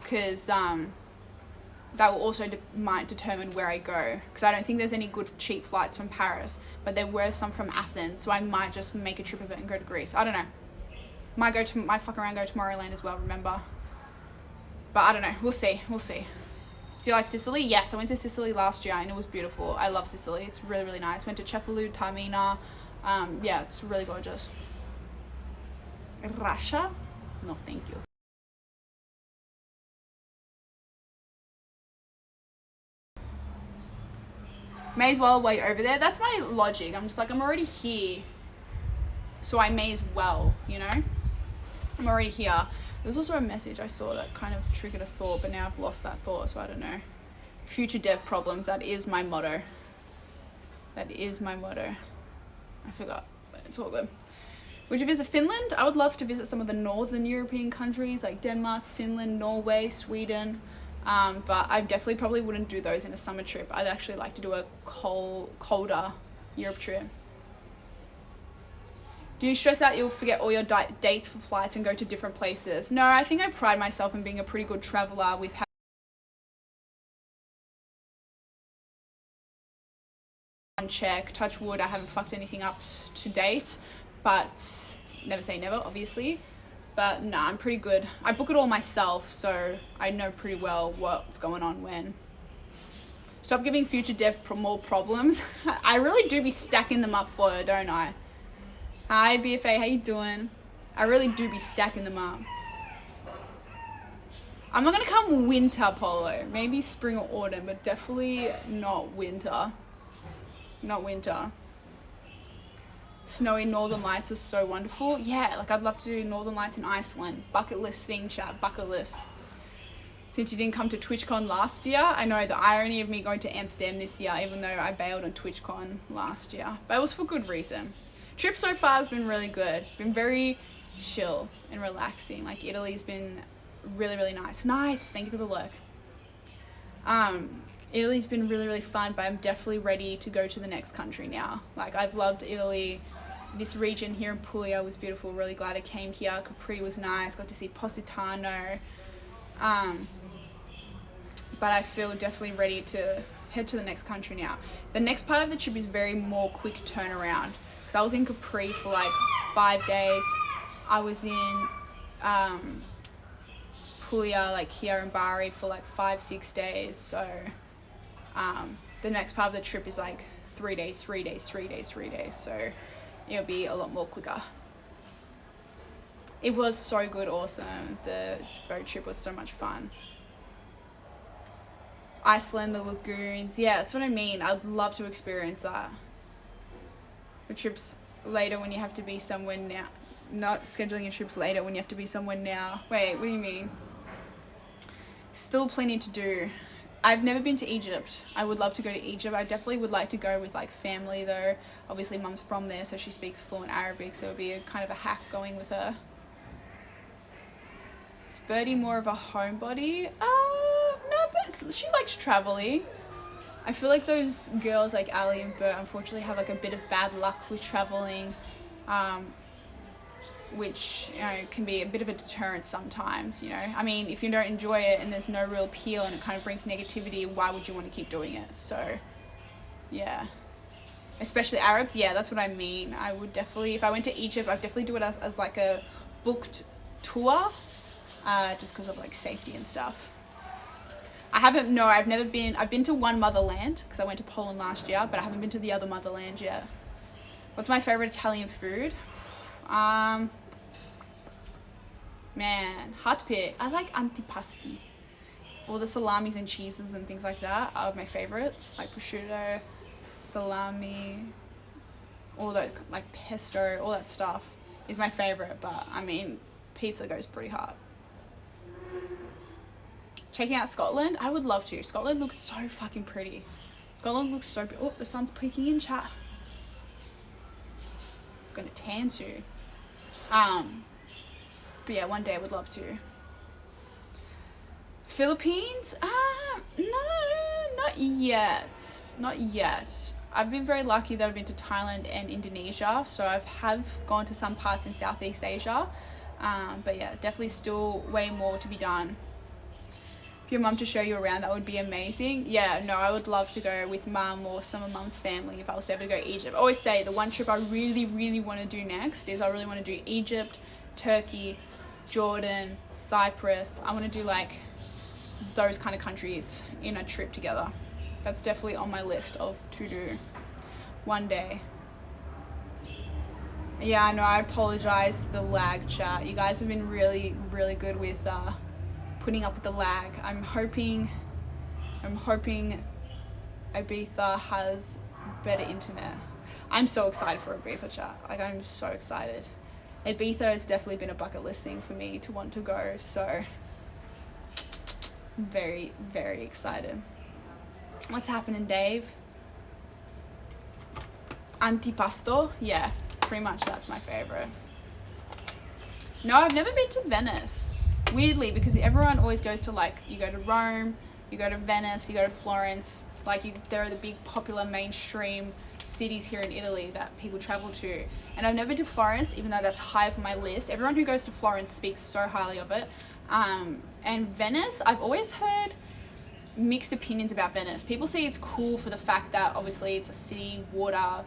because that will also might determine where I go, because I don't think there's any good cheap flights from Paris, but there were some from Athens, so I might just make a trip of it and go to Greece. I don't know. Might fuck around, go to Tomorrowland as well, remember? But I don't know. We'll see. Do you like Sicily? Yes, I went to Sicily last year and it was beautiful. I love Sicily. It's really, really nice. Went to Cefalù, Taormina. Yeah, it's really gorgeous. Russia? No, thank you. May as well while you're over there. That's my logic. I'm just like, I'm already here, so I may as well, you know? I'm already here. There's also a message I saw that kind of triggered a thought, but now I've lost that thought, so I don't know. Future dev problems, that is my motto. I forgot, but it's all good. Would you visit Finland? I would love to visit some of the northern European countries like Denmark, Finland, Norway, Sweden. But I definitely probably wouldn't do those in a summer trip. I'd actually like to do a colder Europe trip. Do you stress out you'll forget all your dates for flights and go to different places? No, I think I pride myself in being a pretty good traveler with on check. Touch wood, I haven't fucked anything up to date, but never say never, obviously. But nah, I'm pretty good. I book it all myself, so I know pretty well what's going on when. Stop giving future dev more problems. I really do be stacking them up for her, don't I? Hi BFA, how you doing? I really do be stacking them up. I'm not gonna come winter polo. Maybe spring or autumn, but definitely not winter. Snowy Northern Lights is so wonderful. Yeah, like I'd love to do Northern Lights in Iceland. Bucket list thing, chat, bucket list. Since you didn't come to TwitchCon last year, I know the irony of me going to Amsterdam this year, even though I bailed on TwitchCon last year. But it was for good reason. Trip so far has been really good. Been very chill and relaxing. Like Italy's been really, really nice. Thank you for the look. Italy's been really, really fun, but I'm definitely ready to go to the next country now. Like I've loved Italy. This region here in Puglia was beautiful. Really glad I came here. Capri was nice. Got to see Positano. But I feel definitely ready to head to the next country now. The next part of the trip is very more quick turnaround. Because I was in Capri for like 5 days. I was in Puglia, like here in Bari, for like 5-6 days. So the next part of the trip is like 3 days. So it'll be a lot more quicker. It was so good, awesome. The boat trip was so much fun. Iceland, the lagoons. Yeah, that's what I mean. I'd love to experience that. The trips later when you have to be somewhere now. Not scheduling your trips later when you have to be somewhere now. Wait, what do you mean? Still plenty to do. I've never been to Egypt. I would love to go to Egypt. I definitely would like to go with like family though. Obviously mum's from there, so she speaks fluent Arabic, so it would be a kind of a hack going with her. Is Birdie more of a homebody? No, but she likes traveling. I feel like those girls like Ali and Bert unfortunately have like a bit of bad luck with traveling. which, you know, can be a bit of a deterrent sometimes, you know. I mean, if you don't enjoy it and there's no real appeal and it kind of brings negativity, why would you want to keep doing it? So, yeah. Especially Arabs, yeah, that's what I mean. I would definitely, if I went to Egypt, I'd definitely do it as like a booked tour, just because of like safety and stuff. I've been to one motherland, because I went to Poland last year, but I haven't been to the other motherland yet. What's my favorite Italian food? Man, hard to pick. I like antipasti. All the salamis and cheeses and things like that are my favorites, like prosciutto, salami, all that, like pesto, all that stuff is my favorite. But I mean, pizza goes pretty hard. Checking out Scotland, I would love to. Scotland looks so fucking pretty. Scotland looks so oh, the sun's peeking in, chat. I'm gonna tan soon. But yeah, one day I would love to. Philippines? No, not yet. Not yet. I've been very lucky that I've been to Thailand and Indonesia, so have gone to some parts in Southeast Asia. But yeah, definitely still way more to be done. Your mum to show you around, that would be amazing. Yeah, no, I would love to go with mum or some of mum's family if I was to ever go to Egypt. I always say the one trip I really, really want to do next is I really want to do Egypt, Turkey, Jordan, Cyprus. I want to do like those kind of countries in a trip together. That's definitely on my list of to do one day. Yeah, I know, I apologize for the lag, chat. You guys have been really, really good with putting up with the lag. I'm hoping Ibiza has better internet. I'm so excited for Ibiza, chat. Like, I'm so excited. Ibiza has definitely been a bucket list thing for me to want to go, so I'm very, very excited. What's happening, Dave? Antipasto? Yeah, pretty much that's my favorite. No, I've never been to Venice. Weirdly, because everyone always goes to, like, you go to Rome, you go to Venice, you go to Florence, like, there are the big popular mainstream cities here in Italy that people travel to. And I've never been to Florence, even though that's high up on my list. Everyone who goes to Florence speaks so highly of it. And Venice, I've always heard mixed opinions about Venice. People say it's cool for the fact that obviously it's a city, water,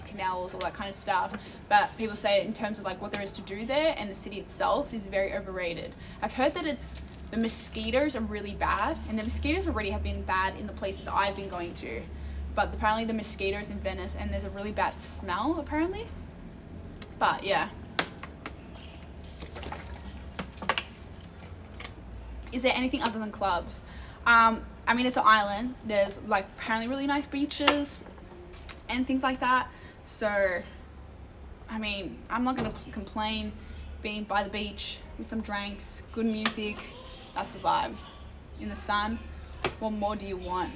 canals, all that kind of stuff, but people say in terms of like what there is to do there and the city itself is very overrated. I've heard that the mosquitoes are really bad, and the mosquitoes already have been bad in the places I've been going to, but apparently the mosquitoes in Venice, and there's a really bad smell apparently. But yeah, is there anything other than clubs? I mean, it's an island, there's like apparently really nice beaches and things like that. So, I mean, I'm not going to complain being by the beach with some drinks, good music. That's the vibe. In the sun, what more do you want?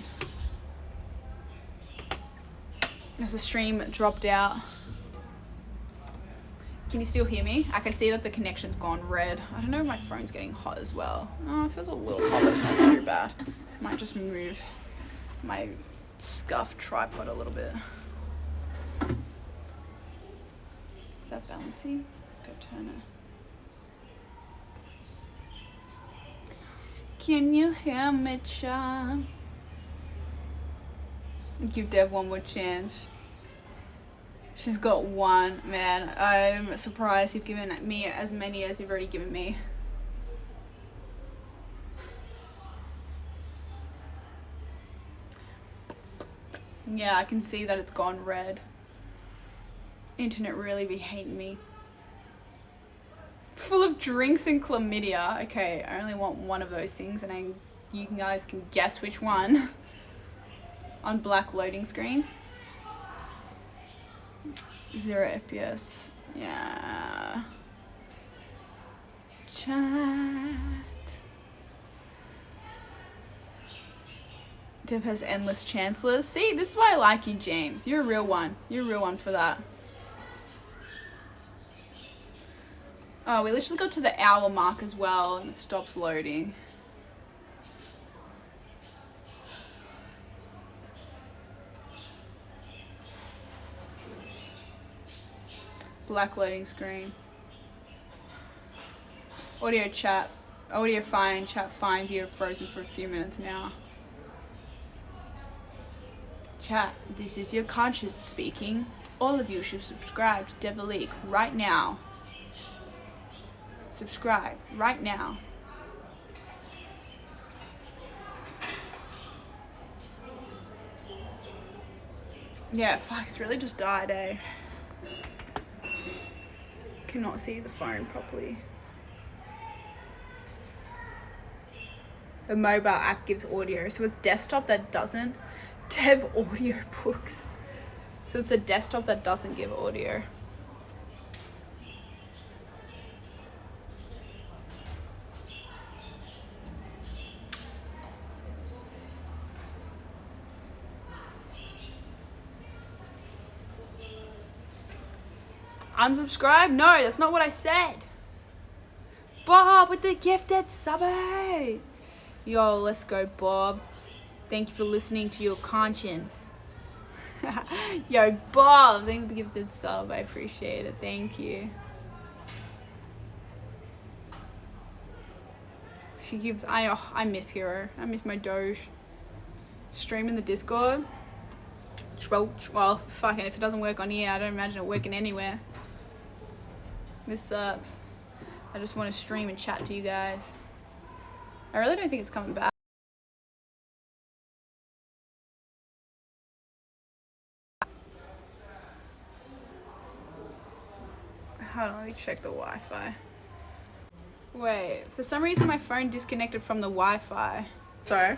As the stream dropped out. Can you still hear me? I can see that the connection's gone red. I don't know if my phone's getting hot as well. Oh, it feels a little hot, but it's not too bad. I might just move my scuffed tripod a little bit. Is that balancing? Go turn it. Can you hear me, child? Give Dev one more chance. She's got one, man. I'm surprised you've given me as many as you've already given me. Yeah, I can see that it's gone red. Internet really be hating me. Full of drinks and chlamydia. Okay, I only want one of those things, and you guys can guess which one. On black loading screen. 0 FPS. Yeah. Chat. Dev has endless chancellors. See, this is why I like you, James. You're a real one. You're a real one for that. Oh, we literally got to the hour mark as well, and it stops loading. Black loading screen. Audio chat. Audio fine, chat fine, view frozen for a few minutes now. Chat, this is your conscience speaking. All of you should subscribe to Develique right now. Subscribe right now. Yeah, fuck, it's really just died, eh? Cannot see the phone properly. The mobile app gives audio, so it's desktop that doesn't. Dev audio books. So it's the desktop that doesn't give audio. Unsubscribe? No, that's not what I said. Bob with the gifted subby. Yo, let's go, Bob. Thank you for listening to your conscience. Yo, Bob, thank you for the gifted sub. I appreciate it. Thank you. She gives. I miss Hero. I miss my Doge. Stream in the Discord. Well, fucking, if it doesn't work on here, I don't imagine it working anywhere. This sucks. I just want to stream and chat to you guys. I really don't think it's coming back. Hold on, let me check the Wi-Fi. Wait, for some reason my phone disconnected from the Wi-Fi. So,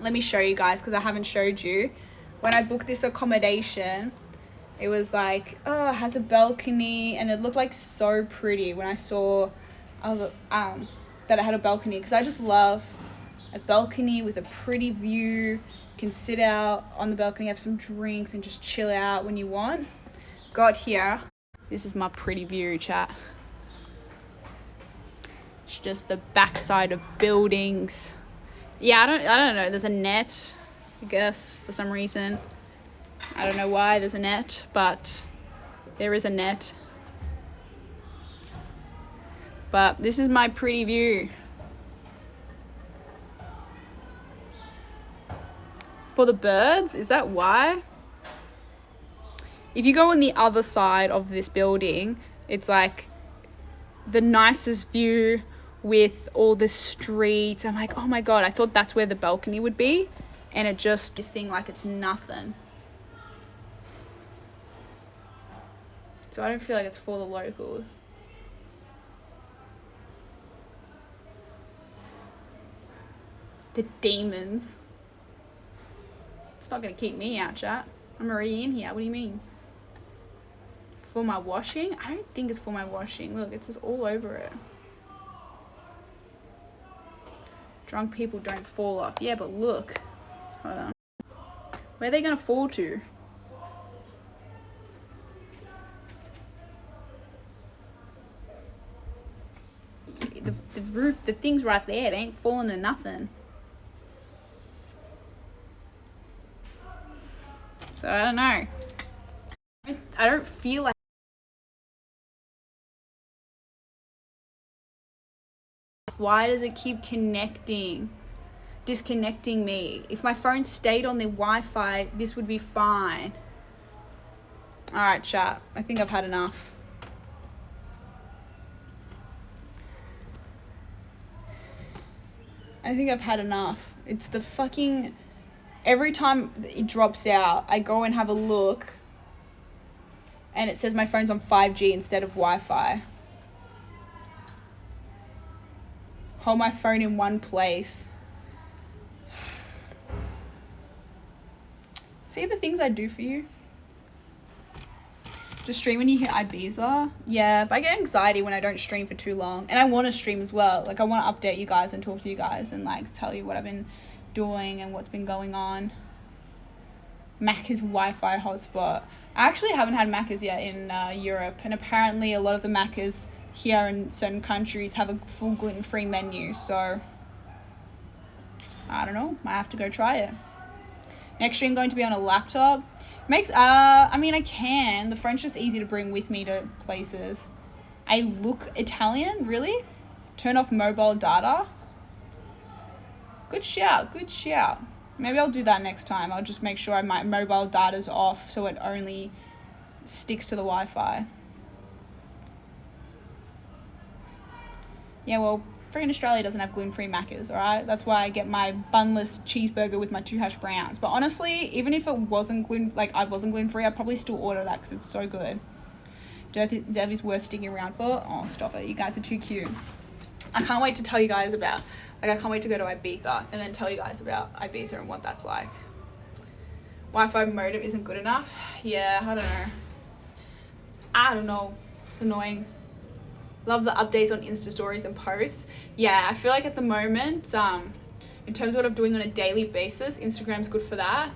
let me show you guys because I haven't showed you. When I booked this accommodation, it was like, oh, it has a balcony, and it looked like so pretty when I saw that it had a balcony, because I just love a balcony with a pretty view. You can sit out on the balcony, have some drinks, and just chill out when you want. Got here. This is my pretty view, chat. It's just the backside of buildings. Yeah, I don't know. There's a net, I guess, for some reason. I don't know why there's a net, but there is a net. But this is my pretty view. For the birds, is that why? If you go on the other side of this building, it's like the nicest view with all the streets. I'm like, oh my God, I thought that's where the balcony would be. And it just, this thing like it's nothing. So I don't feel like it's for the locals. The demons. It's not going to keep me out, chat. I'm already in here. What do you mean? For my washing? I don't think it's for my washing. Look, it's just all over it. Drunk people don't fall off. Yeah, but look. Hold on. Where are they going to fall to? The roof, the thing's right there. They ain't falling to nothing. So I don't know. I don't feel like. Why does it keep disconnecting me? If my phone stayed on the Wi-Fi, this would be fine. Alright, chat. I think I've had enough. I think I've had enough. It's the fucking... Every time it drops out, I go and have a look, and it says my phone's on 5G instead of Wi-Fi. Hold my phone in one place. See the things I do for you? Just stream when you hit Ibiza. Yeah, but I get anxiety when I don't stream for too long. And I want to stream as well. Like, I want to update you guys and talk to you guys and, like, tell you what I've been doing and what's been going on. Macca's Wi-Fi hotspot. I actually haven't had Macca's yet in Europe. And apparently a lot of the Macca's here in certain countries have a full gluten-free menu. So, I don't know. Might have to go try it. Next stream going to be on a laptop. I mean, I can. The French is easy to bring with me to places. I look Italian? Really? Turn off mobile data. Good shout. Maybe I'll do that next time. I'll just make sure my mobile data's off so it only sticks to the Wi-Fi. Yeah, well, freaking Australia doesn't have gluten-free Maccas, alright? That's why I get my bunless cheeseburger with my 2 hash browns. But honestly, even if it wasn't gluten-free, I'd probably still order that because it's so good. Dev is worth sticking around for. Oh, stop it. You guys are too cute. I can't wait to tell you guys about, I can't wait to go to Ibiza and then tell you guys about Ibiza and what that's like. Wi-Fi modem isn't good enough. Yeah, I don't know. It's annoying. Love the updates on Insta stories and posts. Yeah, I feel like at the moment, in terms of what I'm doing on a daily basis, Instagram's good for that.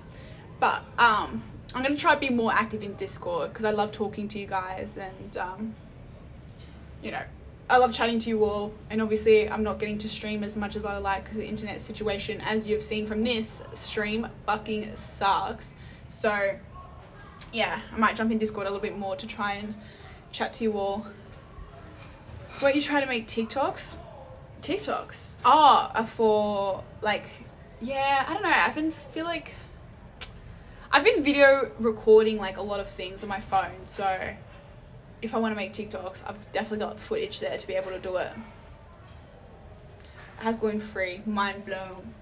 But I'm going to try to be more active in Discord because I love talking to you guys and, I love chatting to you all. And obviously I'm not getting to stream as much as I like because the internet situation, as you've seen from this stream, fucking sucks. So, yeah, I might jump in Discord a little bit more to try and chat to you all. Won't you try to make TikToks? Oh, for I don't know. I've been video recording a lot of things on my phone. So if I want to make TikToks, I've definitely got footage there to be able to do it. It has gluten-free. Mind blown.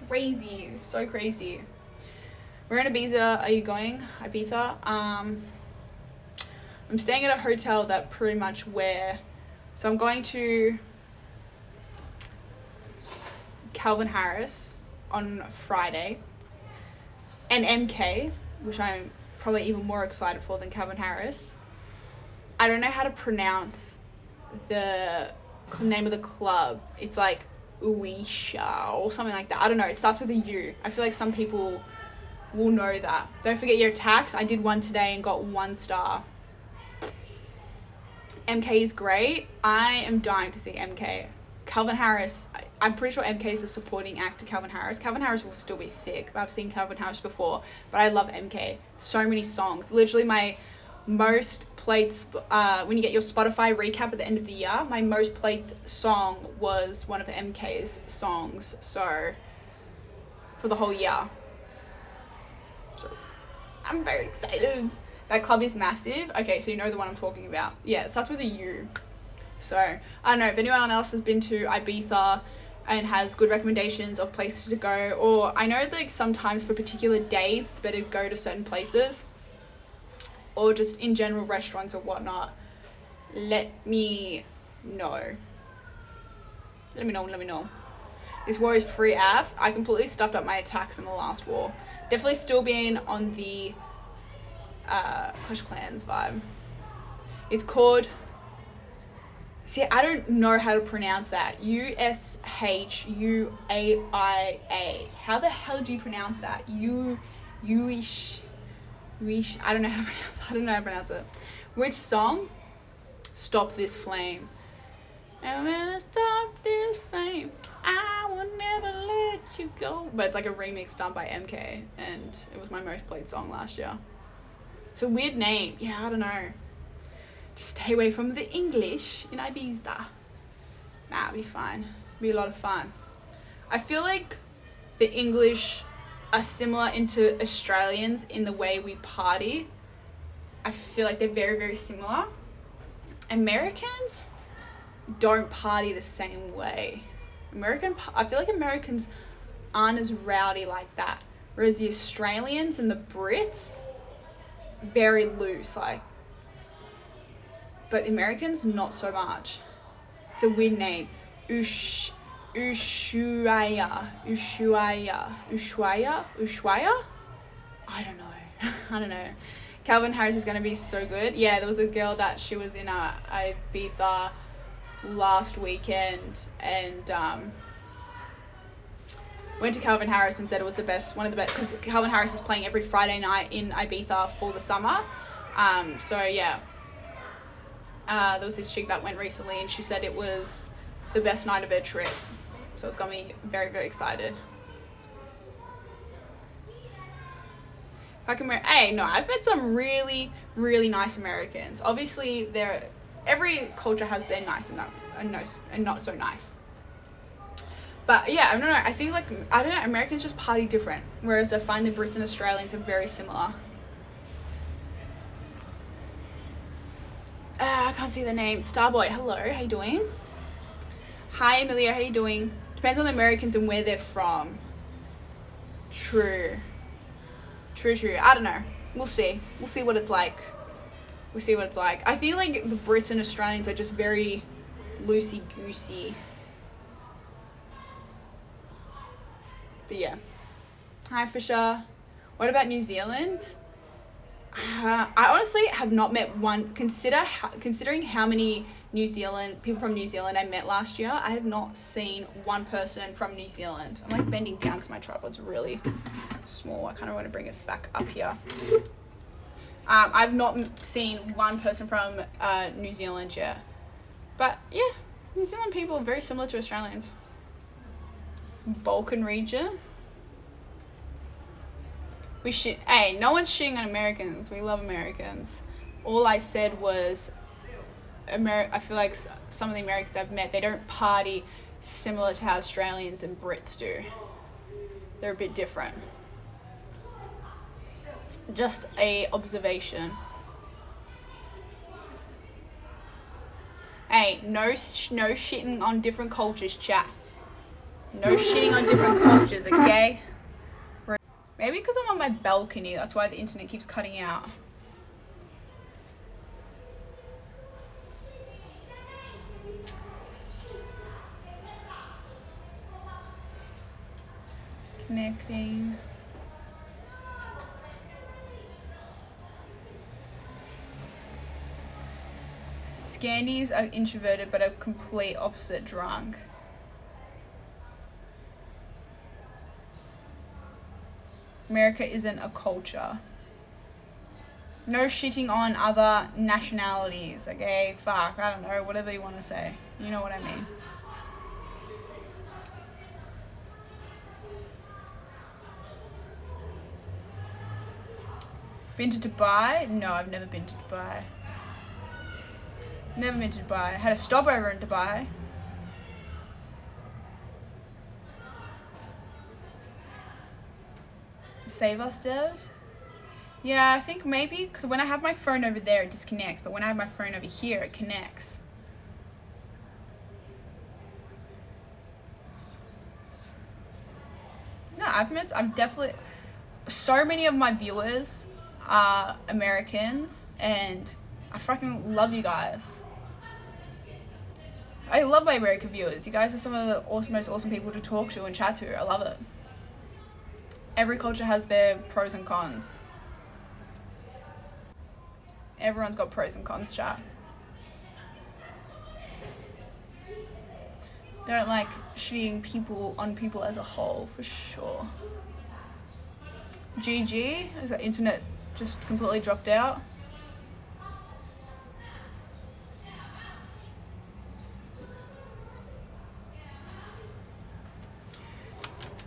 Crazy. So crazy. We're in Ibiza. Are you going? Ibiza? I'm staying at a hotel that pretty much so I'm going to Calvin Harris on Friday and MK, which I'm probably even more excited for than Calvin Harris. I don't know how to pronounce the name of the club. It's like Uisha or something like that. I don't know. It starts with a U. I feel like some people will know that. Don't forget your attacks. I did one today and got 1 star. MK is great. I am dying to see MK. Calvin Harris, I'm pretty sure MK is a supporting act to Calvin Harris. Calvin Harris will still be sick. I've seen Calvin Harris before, but I love MK. So many songs. Literally my most played, when you get your Spotify recap at the end of the year, my most played song was one of MK's songs. So, for the whole year. So, I'm very excited. That club is massive. Okay, so you know the one I'm talking about. Yeah, it starts with a U. So, I don't know if anyone else has been to Ibiza and has good recommendations of places to go, or I know sometimes for particular days it's better to go to certain places, or just in general restaurants or whatnot. Let me know. Let me know. This war is free AF. I completely stuffed up my attacks in the last war. Definitely still being on the Clash of Clans vibe. It's called, I don't know how to pronounce that. Ushuaia. How the hell do you pronounce that? Uish. I don't know how to pronounce it. Which song? Stop This Flame. I'm gonna stop this flame. I will never let you go. But it's like a remix done by MK, and it was my most played song last year. It's a weird name. Yeah, I don't know. Just stay away from the English in Ibiza. Nah, it'll be fine. It'll be a lot of fun. I feel like the English are similar into Australians in the way we party. I feel like they're very, very similar. Americans don't party the same way. I feel like Americans aren't as rowdy like that. Whereas the Australians and the Brits, very loose, but the Americans, not so much. It's a weird name. Ushuaia. I don't know. Calvin Harris is going to be so good. Yeah, there was a girl that she was in Ibiza last weekend and went to Calvin Harris and said it was one of the best, because Calvin Harris is playing every Friday night in Ibiza for the summer. So yeah, there was this chick that went recently and she said it was the best night of her trip. So it's got me very, very excited. I've met some really, really nice Americans. Obviously, every culture has their nice and not so nice. But yeah, I don't know. I think like, I don't know, Americans just party different, whereas I find the Brits and Australians are very similar. I can't see the name. Starboy, hello, how you doing? Hi Amelia, how you doing? Depends on the Americans and where they're from. True. I don't know. We'll see what it's like. I feel like the Brits and Australians are just very loosey-goosey. But yeah. Hi Fisher. What about New Zealand? I honestly have not met one. Considering how many people from New Zealand I met last year, I have not seen one person from New Zealand. I'm like bending down because my tripod's really small. I kind of want to bring it back up here. I've not seen one person from New Zealand yet. But yeah, New Zealand people are very similar to Australians. Balkan region. Hey, no one's shitting on Americans. We love Americans. All I said was, I feel like some of the Americans I've met, they don't party similar to how Australians and Brits do. They're a bit different. Just a observation. Hey, no shitting on different cultures, chat. No shitting on different cultures, okay? Maybe because I'm on my balcony, that's why the internet keeps cutting out. Connecting. Scandies are introverted but a complete opposite drunk. America isn't a culture. No shitting on other nationalities, okay? Fuck, I don't know, whatever you want to say. You know what I mean. Been to Dubai? No, I've never been to Dubai. Never been to Dubai. Had a stopover in Dubai. Save us, Dev? Yeah, I think maybe, because when I have my phone over there, it disconnects, but when I have my phone over here, it connects. No, I've definitely, so many of my viewers are Americans, and I fucking love you guys. I love my American viewers. You guys are some of the most awesome people to talk to and chat to. I love it. Every culture has their pros and cons. Everyone's got pros and cons, chat. Don't like shitting on people as a whole, for sure. GG, is the internet just completely dropped out?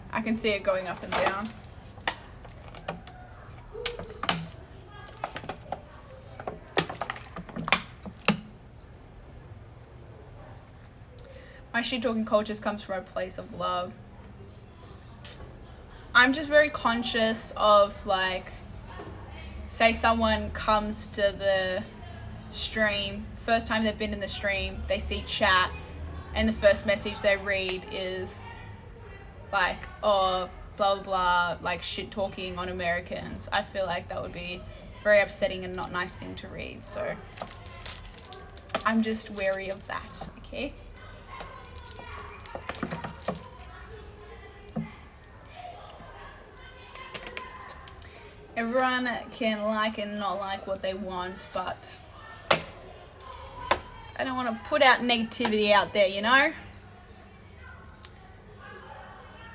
I can see it going up and down. My shit talking cultures comes from a place of love. I'm just very conscious of, like, say someone comes to the stream, first time they've been in the stream, they see chat, and the first message they read is like, oh, blah blah blah, like shit talking on Americans. I feel like that would be very upsetting and not nice thing to read, so I'm just wary of that, okay? Everyone can like and not like what they want, but I don't want to put out negativity out there, you know?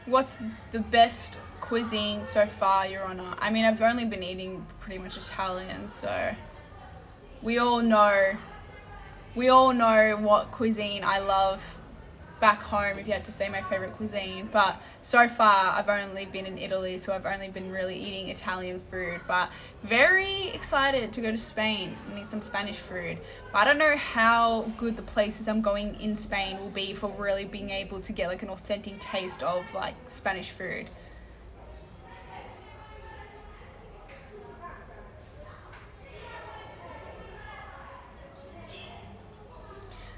What's the best cuisine so far, Your Honor? I mean, I've only been eating pretty much Italian, so we all know what cuisine I love back home if you had to say my favorite cuisine, but so far I've only been in Italy, so I've only been really eating Italian food, but very excited to go to Spain and eat some Spanish food. But I don't know how good the places I'm going in Spain will be for really being able to get like an authentic taste of like Spanish food.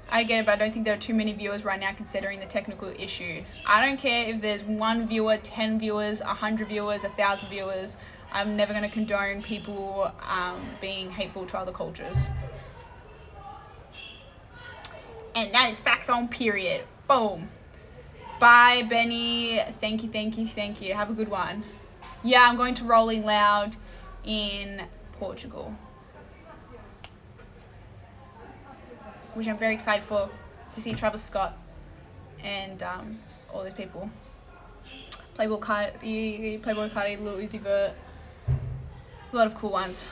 I get it, but I don't think there are too many viewers right now considering the technical issues. I don't care if there's 1 viewer, 10 viewers, 100 viewers, 1,000 viewers. I'm never going to condone people being hateful to other cultures. And that is facts on period. Boom. Bye, Benny. Thank you, thank you, thank you. Have a good one. Yeah, I'm going to Rolling Loud in Portugal, which I'm very excited for, to see Travis Scott and all these people. Playboy Cardi, Lil Uzi Vert, a lot of cool ones.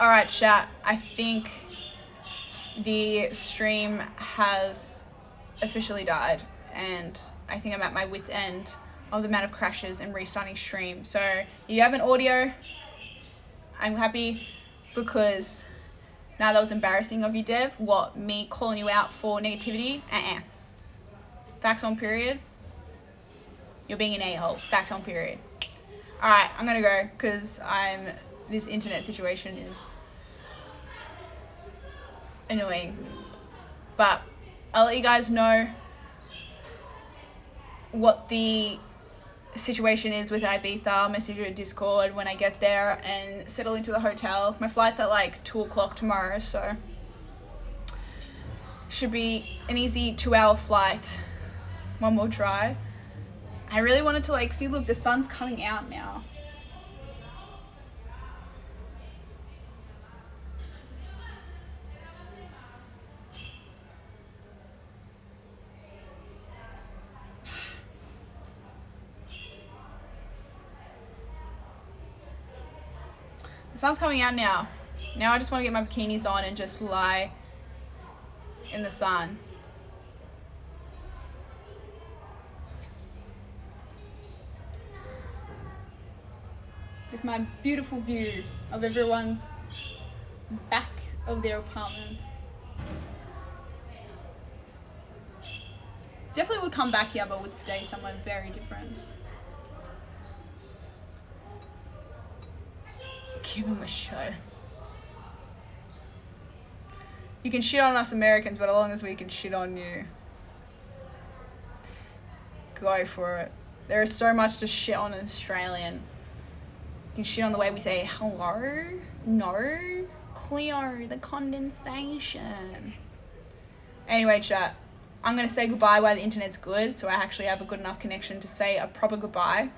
Alright, chat, I think the stream has officially died, and I think I'm at my wit's end of the amount of crashes and restarting stream. So if you have an audio, I'm happy, because now that was embarrassing of you, Dev. What, me calling you out for negativity? Facts on period. You're being an a-hole. Facts on period. Alright, I'm gonna go, because this internet situation is annoying. But I'll let you guys know what the situation is with Ibiza. I'll message you a Discord when I get there and settle into the hotel. My flight's at like 2 o'clock tomorrow, so should be an easy 2-hour flight. One more try. I really wanted to like see, look, the sun's coming out now. The sun's coming out now. Now I just want to get my bikinis on and just lie in the sun. With my beautiful view of everyone's back of their apartment. Definitely would come back here, but would stay somewhere very different. Give him a show. You can shit on us Americans, but as long as we can shit on you, go for it. There is so much to shit on an Australian. You can shit on the way we say hello, no, Cleo, the condensation. Anyway, chat, I'm going to say goodbye while the internet's good, so I actually have a good enough connection to say a proper goodbye.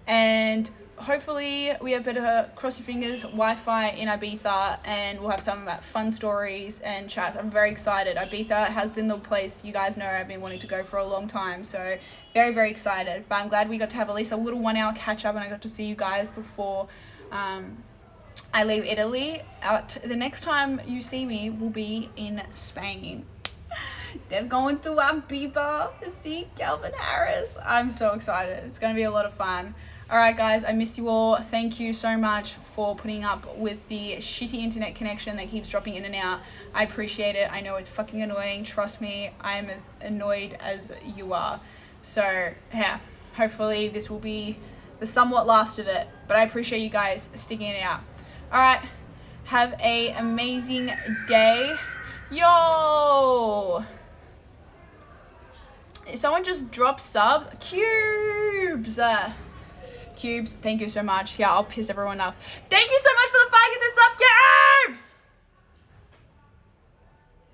And hopefully we have better, cross your fingers, Wi-Fi in Ibiza, and we'll have some fun stories and chats. I'm very excited. Ibiza has been the place you guys know I've been wanting to go for a long time, so very, very excited. But I'm glad we got to have at least a little 1 hour catch up, and I got to see you guys before I leave Italy. The next time you see me will be in Spain. They're going to Ibiza to see Calvin Harris. I'm so excited. It's going to be a lot of fun. Alright guys, I miss you all. Thank you so much for putting up with the shitty internet connection that keeps dropping in and out. I appreciate it. I know it's fucking annoying. Trust me, I am as annoyed as you are. So, yeah, hopefully this will be the somewhat last of it. But I appreciate you guys sticking it out. Alright, have a amazing day. Yo! Someone just dropped subs. Cubes! Cubes, thank you so much. Yeah, I'll piss everyone off. Thank you so much for the 5 subs, Cubes!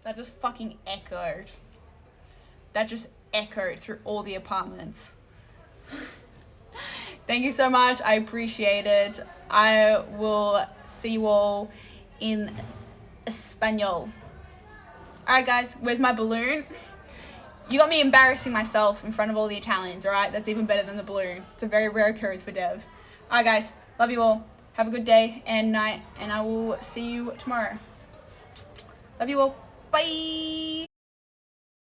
That just fucking echoed. That just echoed through all the apartments. Thank you so much. I appreciate it. I will see you all in Espanol. Alright guys, where's my balloon? You got me embarrassing myself in front of all the Italians, alright? That's even better than the balloon. It's a very rare occurrence for Dev. Alright guys, love you all. Have a good day and night, and I will see you tomorrow. Love you all. Bye!